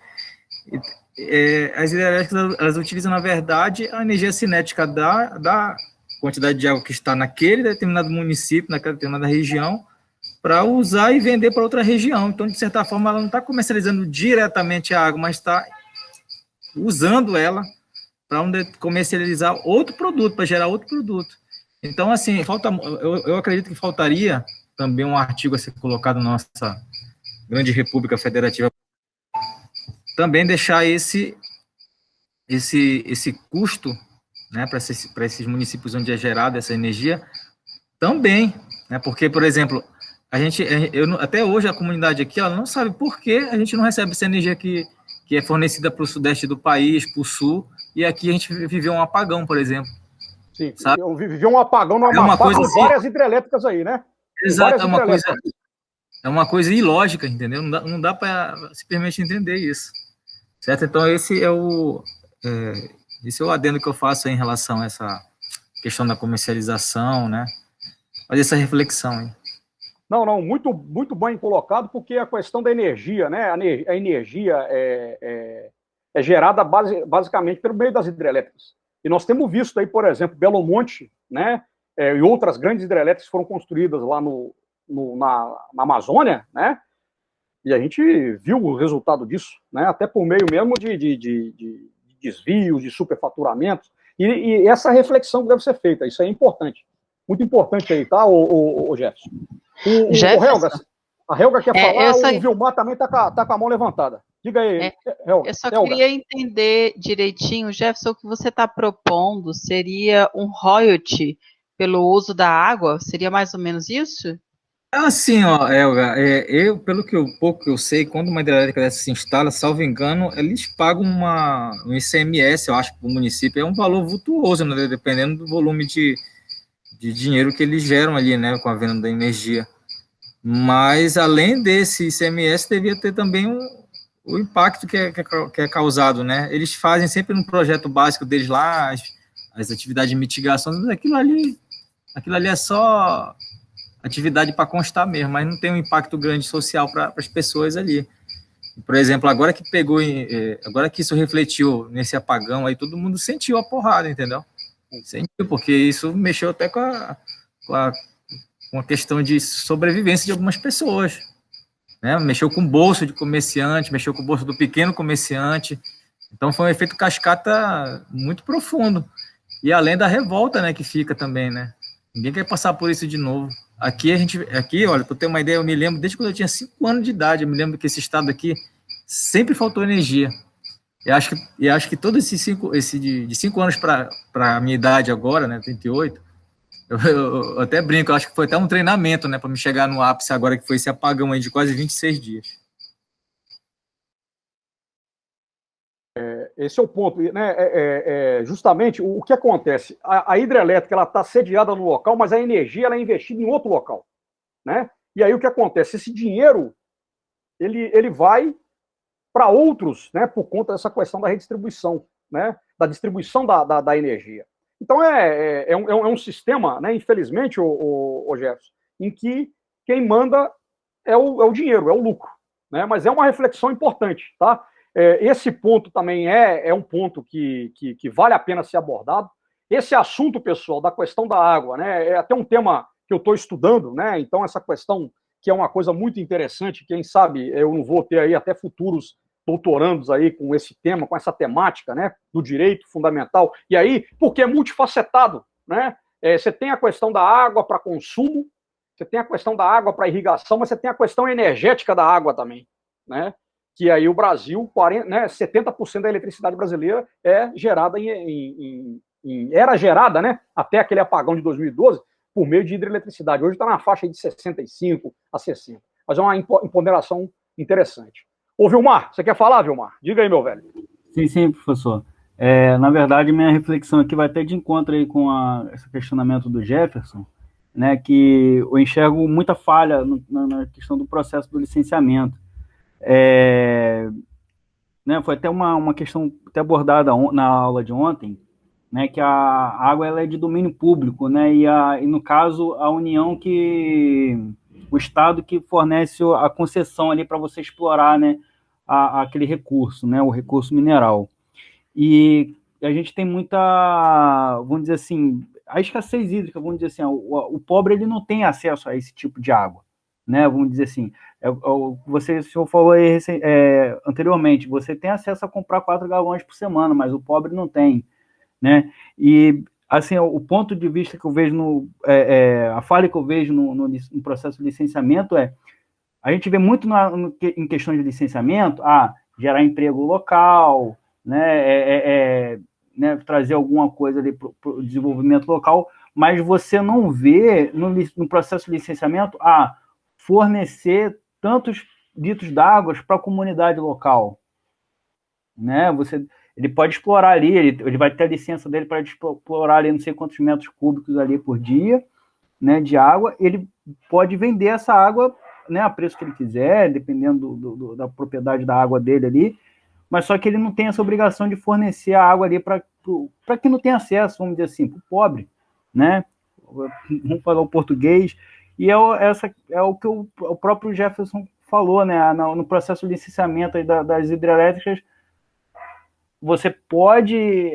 as hidrelétricas, elas utilizam, na verdade, a energia cinética da quantidade de água que está naquele determinado município, naquela determinada região, para usar e vender para outra região. Então, de certa forma, ela não está comercializando diretamente a água, mas está usando ela para comercializar outro produto, para gerar outro produto. Então, assim, eu acredito que faltaria também um artigo a ser colocado na nossa grande República Federativa, também deixar esse custo, né, para esses municípios onde é gerada essa energia, também, né, porque, por exemplo, até hoje a comunidade aqui, ela não sabe por que a gente não recebe essa energia que é fornecida para o sudeste do país, para o sul, e aqui a gente viveu um apagão, por exemplo. Sim, sabe? Eu vivi um apagão no Amapá com várias hidrelétricas aí, né? Exato, é uma coisa ilógica, entendeu? Não dá para simplesmente entender isso. Certo? Então, esse é o adendo que eu faço em relação a essa questão da comercialização, né? Fazer essa reflexão, hein? Não, muito, muito bem colocado, porque a questão da energia, né? A energia é gerada basicamente pelo meio das hidrelétricas. E nós temos visto aí, por exemplo, Belo Monte, né? E outras grandes hidrelétricas foram construídas lá na Amazônia, né? E a gente viu o resultado disso, né? Até por meio mesmo de desvios, de superfaturamentos. E essa reflexão deve ser feita. Isso é importante. Muito importante aí, tá, o Jefferson? A Helga quer falar, o Vilmar também está com a mão levantada. Diga aí, Helga. Eu só queria entender direitinho, Jefferson, o que você está propondo seria um royalty pelo uso da água? Seria mais ou menos isso? Assim, ó, Helga, pelo pouco que eu sei, quando uma hidrelétrica dessa se instala, salvo engano, eles pagam um ICMS, eu acho, para o município, é um valor vultuoso, né, dependendo do volume de dinheiro que eles geram ali, né, com a venda da energia. Mas, além desse ICMS, devia ter também o impacto que é causado, né? Eles fazem sempre no projeto básico deles lá, as atividades de mitigação, mas aquilo ali é só atividade para constar mesmo, mas não tem um impacto grande social para as pessoas ali. Por exemplo, agora que isso refletiu nesse apagão aí, todo mundo sentiu a porrada, entendeu? Sentiu, porque isso mexeu até com a questão de sobrevivência de algumas pessoas, né? Mexeu com o bolso de comerciante, mexeu com o bolso do pequeno comerciante, então foi um efeito cascata muito profundo, e além da revolta, né, que fica também, né? Ninguém quer passar por isso de novo. Aqui, olha, para ter uma ideia, eu me lembro, desde quando eu tinha 5 anos de idade, eu me lembro que esse estado aqui sempre faltou energia. E acho que todo de 5 anos para a minha idade agora, né, 38, eu até brinco, eu acho que foi até um treinamento, né, para me chegar no ápice agora, que foi esse apagão aí de quase 26 dias. Esse é o ponto, né? Justamente o que acontece. A hidrelétrica, ela está sediada no local, mas a energia ela é investida em outro local, né? E aí o que acontece? Esse dinheiro ele vai para outros, né? Por conta dessa questão da redistribuição, né? Da distribuição da energia. Então, é um sistema, né, infelizmente, o Jefferson, em que quem manda é o dinheiro, é o lucro. Né? Mas é uma reflexão importante. Tá? Esse ponto também é um ponto que vale a pena ser abordado. Esse assunto, pessoal, da questão da água, né, é até um tema que eu estou estudando, né? Então, essa questão que é uma coisa muito interessante, quem sabe eu não vou ter aí até futuros doutorandos aí com esse tema, com essa temática, né, do direito fundamental. E aí, porque é multifacetado, né? Você tem a questão da água para consumo, você tem a questão da água para irrigação, mas você tem a questão energética da água também, né? Que aí o Brasil, 70% da eletricidade brasileira é gerada era gerada, né, até aquele apagão de 2012, por meio de hidroeletricidade. Hoje está na faixa de 65 a 60. Mas é uma imponderação interessante. Ô, Vilmar, você quer falar, Vilmar? Diga aí, meu velho. Sim, professor. Na verdade, minha reflexão aqui vai ter de encontro aí com esse questionamento do Jefferson, né, que eu enxergo muita falha na questão do processo do licenciamento. Né, foi até uma questão até abordada na aula de ontem, né, que a água ela é de domínio público, né, e no caso a União o Estado que fornece a concessão ali para você explorar, né, aquele recurso, né, o recurso mineral. E a gente tem muita, vamos dizer assim, a escassez hídrica, vamos dizer assim, o pobre ele não tem acesso a esse tipo de água, né, vamos dizer assim, o senhor falou aí, anteriormente, você tem acesso a comprar 4 galões por semana, mas o pobre não tem, né, e assim, o ponto de vista que eu vejo a falha que eu vejo no processo de licenciamento a gente vê muito em questões de licenciamento, gerar emprego local, né, né, trazer alguma coisa ali para o desenvolvimento local, mas você não vê no processo de licenciamento fornecer tantos litros d'água para a comunidade local, né? Ele pode explorar ali, ele vai ter a licença dele para explorar ali não sei quantos metros cúbicos ali por dia, né, de água. Ele pode vender essa água, né, a preço que ele quiser, dependendo da propriedade da água dele ali, mas só que ele não tem essa obrigação de fornecer a água ali para quem não tem acesso, vamos dizer assim, para o pobre, né? Vamos falar o português. E é o que o próprio Jefferson falou, né? No processo de licenciamento aí das hidrelétricas, você pode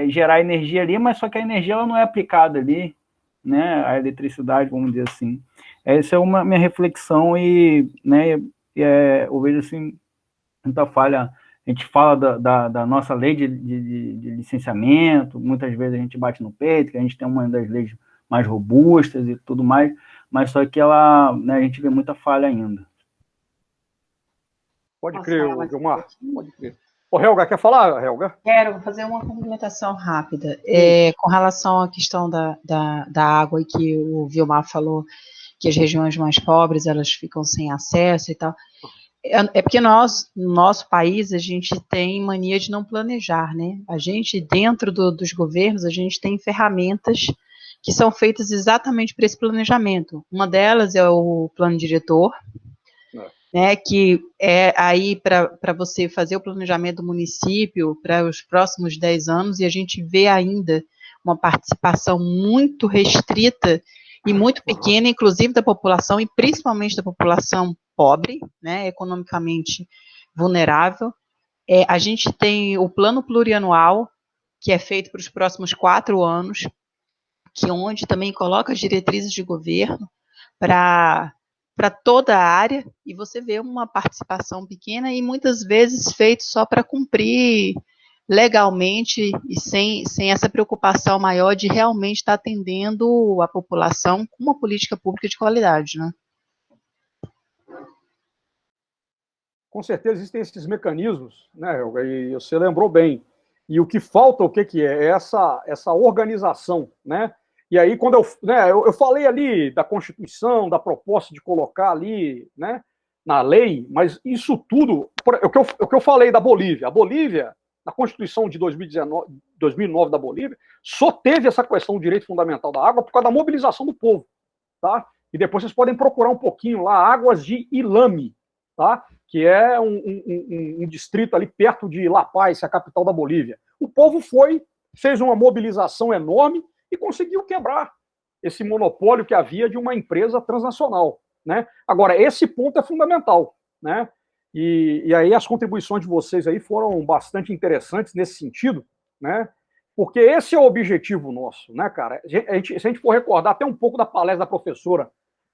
gerar energia ali, mas só que a energia ela não é aplicada ali, né? A eletricidade, vamos dizer assim. Essa é uma minha reflexão né, eu vejo assim, muita falha. A gente fala da nossa lei de licenciamento, muitas vezes a gente bate no peito, que a gente tem uma das leis mais robustas e tudo mais, mas só que né, a gente vê muita falha ainda. Pode crer, Vilmar. Pode crer. Ô, Helga, quer falar, Helga? Quero fazer uma complementação rápida. Com relação à questão da água, e que o Vilmar falou que as regiões mais pobres elas ficam sem acesso e tal. Porque no nosso país, a gente tem mania de não planejar, né? A gente, dentro dos governos, a gente tem ferramentas que são feitas exatamente para esse planejamento. Uma delas é o plano diretor, né, que é aí para você fazer o planejamento do município para os próximos 10 anos, e a gente vê ainda uma participação muito restrita e muito pequena, inclusive da população, e principalmente da população pobre, né, economicamente vulnerável. A gente tem o plano plurianual, que é feito para os próximos 4 anos, onde também coloca as diretrizes de governo para toda a área, e você vê uma participação pequena e muitas vezes feito só para cumprir legalmente e sem essa preocupação maior de realmente estar atendendo a população com uma política pública de qualidade, né? Com certeza existem esses mecanismos, né, Helga, e você lembrou bem. E o que falta, o que é? É essa organização, né? E aí, quando eu falei ali da Constituição, da proposta de colocar ali, né, na lei, mas isso tudo, o que eu falei da Bolívia. A Bolívia, na Constituição de 2009 da Bolívia, só teve essa questão do direito fundamental da água por causa da mobilização do povo, tá? E depois vocês podem procurar um pouquinho lá, Águas de Ilame, tá? Que é um distrito ali perto de La Paz, a capital da Bolívia. O povo foi fez uma mobilização enorme e conseguiu quebrar esse monopólio que havia de uma empresa transnacional, né? Agora, esse ponto é fundamental, né? E aí as contribuições de vocês aí foram bastante interessantes nesse sentido, né? Porque esse é o objetivo nosso, né, cara? Se a gente for recordar até um pouco da palestra da professora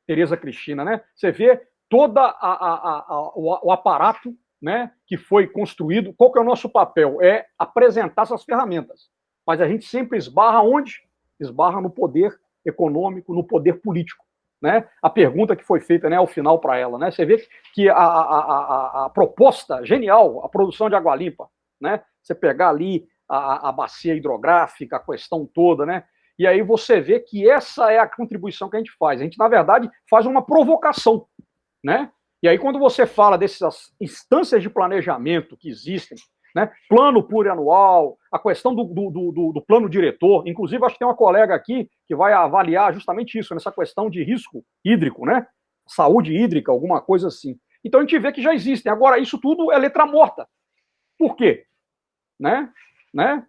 Tereza Cristina, né? Você vê todo o aparato, né, que foi construído. Qual que é o nosso papel? É apresentar essas ferramentas. Mas a gente sempre esbarra onde? Esbarra no poder econômico, no poder político, né? A pergunta que foi feita, né, ao final para ela, né? Você vê que a proposta genial, a produção de água limpa, né? Você pegar ali a bacia hidrográfica, a questão toda, né? E aí você vê que essa é a contribuição que a gente faz. A gente, na verdade, faz uma provocação, né? E aí, quando você fala dessas instâncias de planejamento que existem, né? Plano plurianual, a questão do plano diretor, inclusive acho que tem uma colega aqui que vai avaliar justamente isso, nessa questão de risco hídrico, né? Saúde hídrica, alguma coisa assim. Então a gente vê que já existem. Agora, isso tudo é letra morta. Por quê? Né?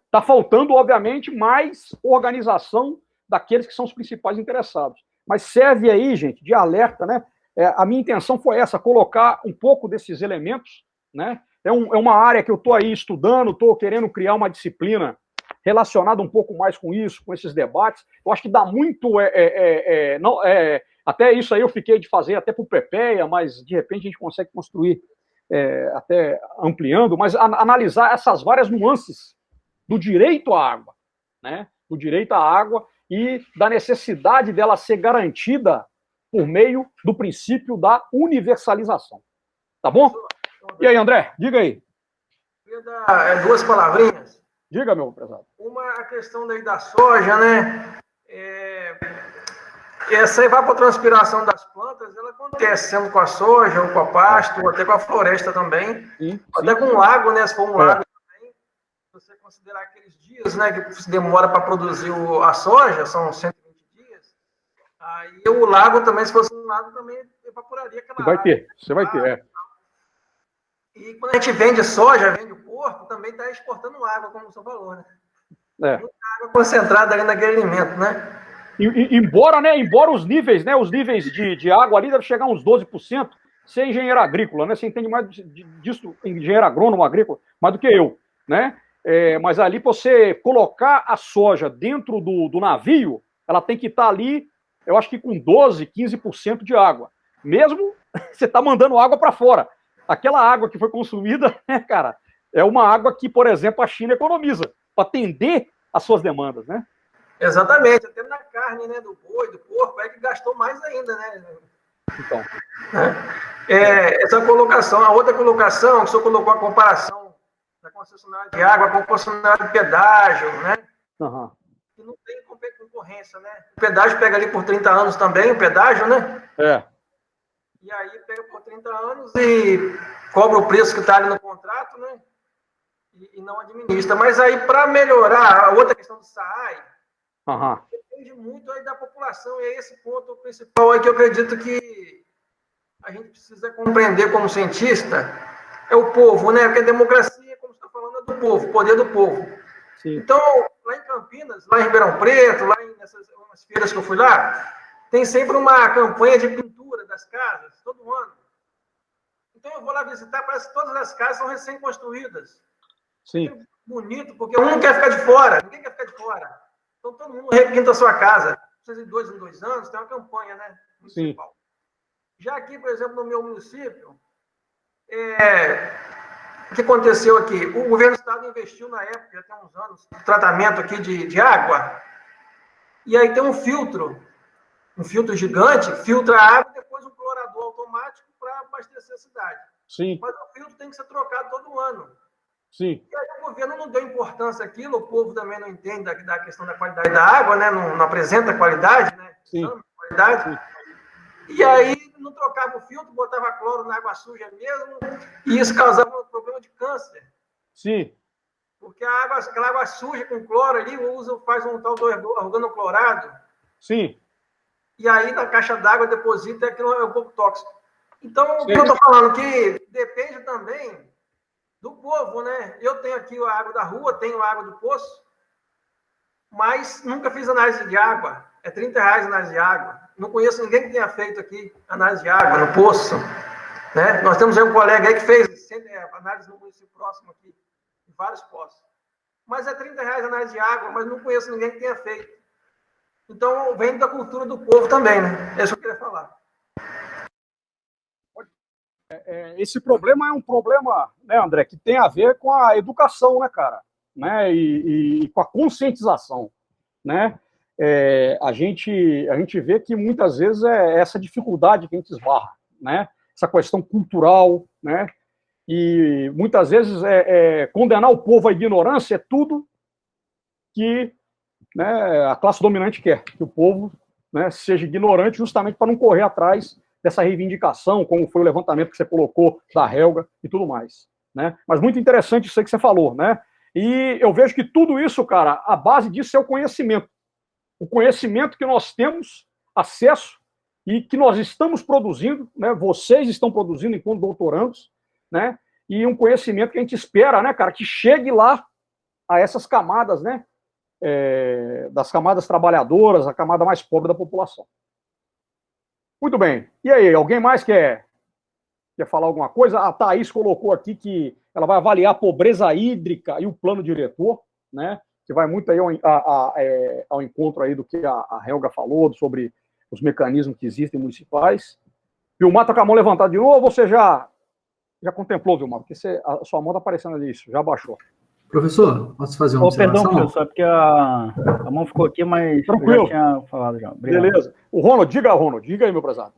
Tá faltando, obviamente, mais organização daqueles que são os principais interessados. Mas serve aí, gente, de alerta, né? A minha intenção foi essa, colocar um pouco desses elementos, né? É uma área que eu estou aí estudando, estou querendo criar uma disciplina relacionada um pouco mais com isso, com esses debates. Eu acho que dá muito... até isso aí eu fiquei de fazer até para o PPEA, mas de repente a gente consegue construir até ampliando, mas analisar essas várias nuances do direito à água, né? Do direito à água e da necessidade dela ser garantida por meio do princípio da universalização. Tá bom? E aí, André, diga aí. Eu queria dar duas palavrinhas. Diga, meu prezado. Uma, a questão daí da soja, né? Essa evapotranspiração das plantas, ela acontece sendo com a soja, ou com a pasto, ou até com a floresta também. Sim. Até com o lago, né? Se for um lago também, se você considerar aqueles dias, né, que se demora para produzir a soja, são 120 dias, aí o lago também, se fosse um lago, também evaporaria aquela água. Você vai ter. E quando a gente vende soja, vende o porco, também está exportando água, como o senhor falou, né? Muita água concentrada ali naquele alimento, né? Embora os níveis, né, de água ali devem chegar a uns 12%, você é engenheiro agrícola, né? Você entende mais disso, engenheiro agrônomo agrícola, mais do que eu, né? Mas ali, para você colocar a soja dentro do navio, ela tem que estar ali, eu acho que com 12, 15% de água. Mesmo você está mandando água para fora. Aquela água que foi consumida, né, cara, é uma água que, por exemplo, a China economiza para atender às suas demandas, né? Exatamente, até na carne, né, do boi, do porco, é que gastou mais ainda, né? Então. Essa colocação, a outra colocação, que o senhor colocou a comparação da concessionária de água com a concessionária de pedágio, né? Uhum. Que não tem concorrência, né? O pedágio pega ali por 30 anos também, o pedágio, né? E aí pega por 30 anos e cobra o preço que está ali no contrato, né? E não administra. Mas aí, para melhorar, a outra questão do SAAI, depende muito aí da população, e é esse ponto principal aí que eu acredito que a gente precisa compreender como cientista, é o povo, né? Porque a democracia, como você está falando, é do povo, poder do povo. Sim. Então, lá em Campinas, lá em Ribeirão Preto, lá nessas feiras que eu fui lá, tem sempre uma campanha de pintura das casas, todo ano. Então eu vou lá visitar, parece que todas as casas são recém-construídas. Sim. É bonito, porque um não quer ficar de fora, ninguém quer ficar de fora. Então todo mundo repinta a sua casa. Precisa de 2 em 2 anos, tem uma campanha, né? Municipal. Sim. Já aqui, por exemplo, no meu município, o que aconteceu aqui? O governo do estado investiu na época, já tem uns anos, no tratamento aqui de água, e aí tem um filtro gigante, filtra a água e depois um clorador automático para abastecer a cidade. Sim. Mas o filtro tem que ser trocado todo ano. Sim. E aí o governo não deu importância àquilo, o povo também não entende da questão da qualidade da água, né? Não apresenta qualidade, né? Sim. Qualidade. Sim. E aí não trocava o filtro, botava cloro na água suja mesmo, e isso causava um problema de câncer. Sim. Porque aquela água suja com cloro ali, faz um tal do organoclorado. Sim. E aí na caixa d'água deposita e aquilo é um pouco tóxico. Então, o que eu estou falando? Que depende também do povo, né? Eu tenho aqui a água da rua, tenho a água do poço, mas nunca fiz análise de água. É R$30 a análise de água. Não conheço ninguém que tenha feito aqui análise de água no poço. Né? Nós temos aí um colega aí que fez análise no município próximo aqui, em vários poços. Mas é R$30 a análise de água, mas não conheço ninguém que tenha feito. Então, vem da cultura do povo também, né? É isso que eu queria falar. Esse problema é um problema, né, André, que tem a ver com a educação, né, cara? Né? E com a conscientização, né? A gente vê que muitas vezes é essa dificuldade que a gente esbarra, né? Essa questão cultural, né? E muitas vezes condenar o povo à ignorância é tudo que, né, a classe dominante quer, que o povo, né, seja ignorante justamente para não correr atrás dessa reivindicação, como foi o levantamento que você colocou da Helga e tudo mais, né? Mas muito interessante isso aí que você falou, né? E eu vejo que tudo isso, cara, a base disso é o conhecimento. O conhecimento que nós temos acesso e que nós estamos produzindo, né? Vocês estão produzindo enquanto doutorandos, né? E um conhecimento que a gente espera, né, cara, que chegue lá a essas camadas, né? Das camadas trabalhadoras, a camada mais pobre da população. Muito bem. E aí, alguém mais quer falar alguma coisa? A Thaís colocou aqui que ela vai avaliar a pobreza hídrica e o plano diretor, né? Que vai muito aí ao encontro aí do que a Helga falou, sobre os mecanismos que existem municipais. Vilmar está com a mão levantada de novo, você já contemplou, Vilmar? Porque a sua mão está aparecendo ali, isso, já baixou. Professor, posso fazer uma observação? Perdão, professor, porque a mão ficou aqui, mas tranquilo. Eu já tinha falado já. Obrigado. Beleza. O Ronald, diga aí, meu prezado.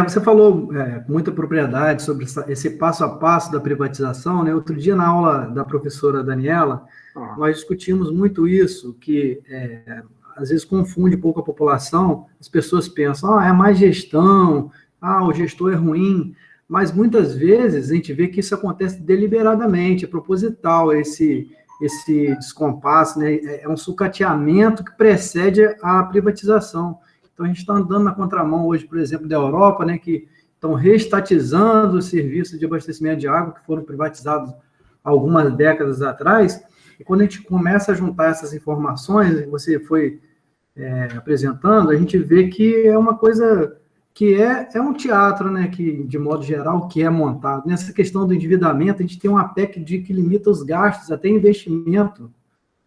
Você falou com muita propriedade sobre esse passo a passo da privatização, né? Outro dia, na aula da professora Daniela, nós discutimos muito isso, que às vezes confunde um pouco a população, as pessoas pensam, é má gestão, o gestor é ruim, mas muitas vezes a gente vê que isso acontece deliberadamente, é proposital, esse descompasso, né? É um sucateamento que precede a privatização. Então, a gente está andando na contramão hoje, por exemplo, da Europa, né, que estão reestatizando os serviços de abastecimento de água que foram privatizados algumas décadas atrás, e quando a gente começa a juntar essas informações, você foi apresentando, a gente vê que é uma coisa que é um teatro, né, que, de modo geral, que é montado. Nessa questão do endividamento, a gente tem uma PEC que limita os gastos, até investimento.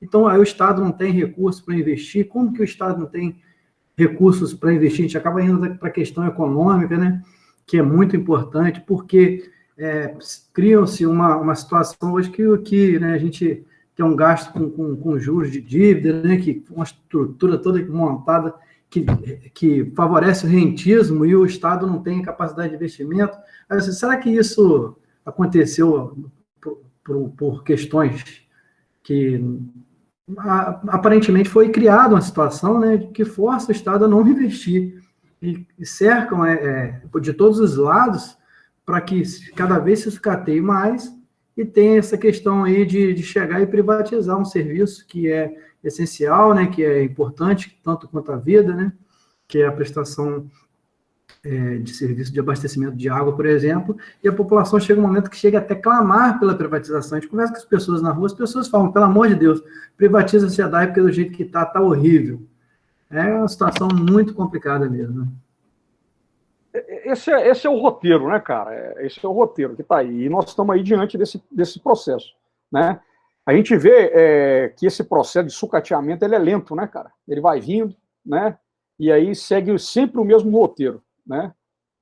Então, aí o Estado não tem recursos para investir. Como que o Estado não tem recursos para investir? A gente acaba indo para a questão econômica, né, que é muito importante, porque criam-se uma situação hoje que né, a gente tem um gasto com juros de dívida, né, que uma estrutura toda montada que favorece o rentismo e o Estado não tem capacidade de investimento. Assim, será que isso aconteceu por questões que aparentemente foi criada uma situação, né, que força o Estado a não investir e cercam de todos os lados para que cada vez se sucateie mais e tem essa questão aí de chegar e privatizar um serviço que é essencial, né, que é importante, tanto quanto a vida, né, que é a prestação de serviço de abastecimento de água, por exemplo, e a população chega um momento que chega até a clamar pela privatização. A gente conversa com as pessoas na rua, as pessoas falam, pelo amor de Deus, privatiza a SEDAI porque do jeito que está horrível. É uma situação muito complicada mesmo. Esse é o roteiro, né, cara? Esse é o roteiro que está aí. E nós estamos aí diante desse processo, né? A gente vê que esse processo de sucateamento ele é lento, né, cara? Ele vai vindo, né? E aí segue sempre o mesmo roteiro, né?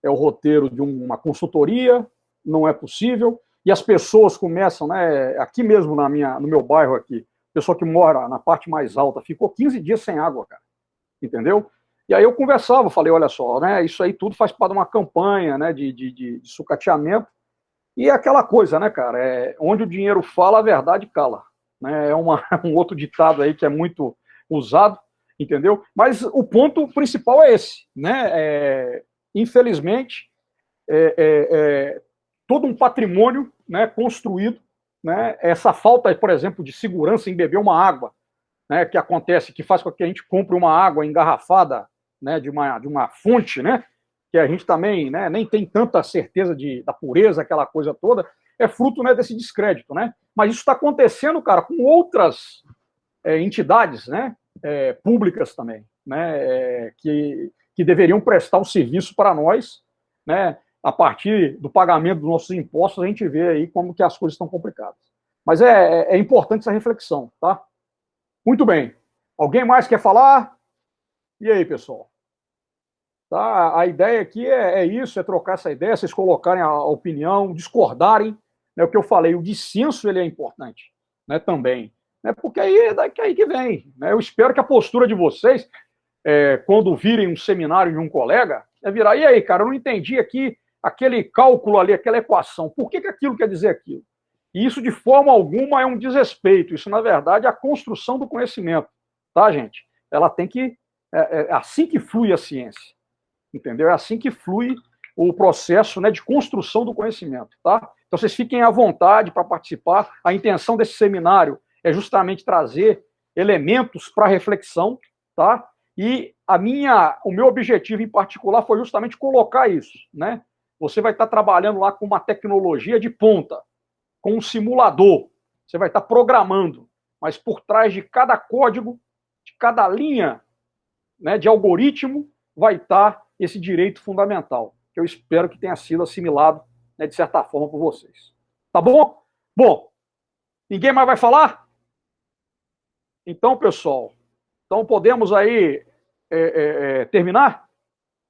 É o roteiro de uma consultoria, não é possível, e as pessoas começam, né? Aqui mesmo no meu bairro aqui, pessoa que mora na parte mais alta ficou 15 dias sem água, cara. Entendeu? E aí eu conversava, falei, olha só, né? Isso aí tudo faz parte de uma campanha, né? De sucateamento. E é aquela coisa, né, cara? Onde o dinheiro fala, a verdade cala. Né? É um outro ditado aí que é muito usado, entendeu? Mas o ponto principal é esse, né? Infelizmente, todo um patrimônio, né, construído, né? Essa falta, por exemplo, de segurança em beber uma água, né, que acontece, que faz com que a gente compre uma água engarrafada, né, de uma fonte, né? Que a gente também, né, nem tem tanta certeza da pureza, aquela coisa toda, é fruto, né, desse descrédito, né? Mas isso está acontecendo, cara, com outras entidades, né, públicas também, né, que deveriam prestar um serviço para nós, né, a partir do pagamento dos nossos impostos, a gente vê aí como que as coisas estão complicadas. Mas é importante essa reflexão, tá? Muito bem. Alguém mais quer falar? E aí, pessoal? Tá? A ideia aqui é isso, é trocar essa ideia, vocês colocarem a opinião, discordarem, né, o que eu falei, o dissenso ele é importante, né, também. Né, porque aí é daí que vem. Né, eu espero que a postura de vocês, quando virem um seminário de um colega, virar, e aí, cara, eu não entendi aqui aquele cálculo ali, aquela equação, por que aquilo quer dizer aquilo? E isso, de forma alguma, é um desrespeito. Isso, na verdade, é a construção do conhecimento. Tá, gente? Ela tem que... É assim que flui a ciência. Entendeu? É assim que flui o processo, né, de construção do conhecimento. Tá? Então, vocês fiquem à vontade para participar. A intenção desse seminário é justamente trazer elementos para reflexão. Tá? E o meu objetivo, em particular, foi justamente colocar isso. Né? Você vai estar trabalhando lá com uma tecnologia de ponta, com um simulador, você vai estar programando, mas por trás de cada código, de cada linha, né, de algoritmo, vai estar esse direito fundamental, que eu espero que tenha sido assimilado, né, de certa forma por vocês. Tá bom? Bom, ninguém mais vai falar? Então, pessoal, podemos aí terminar?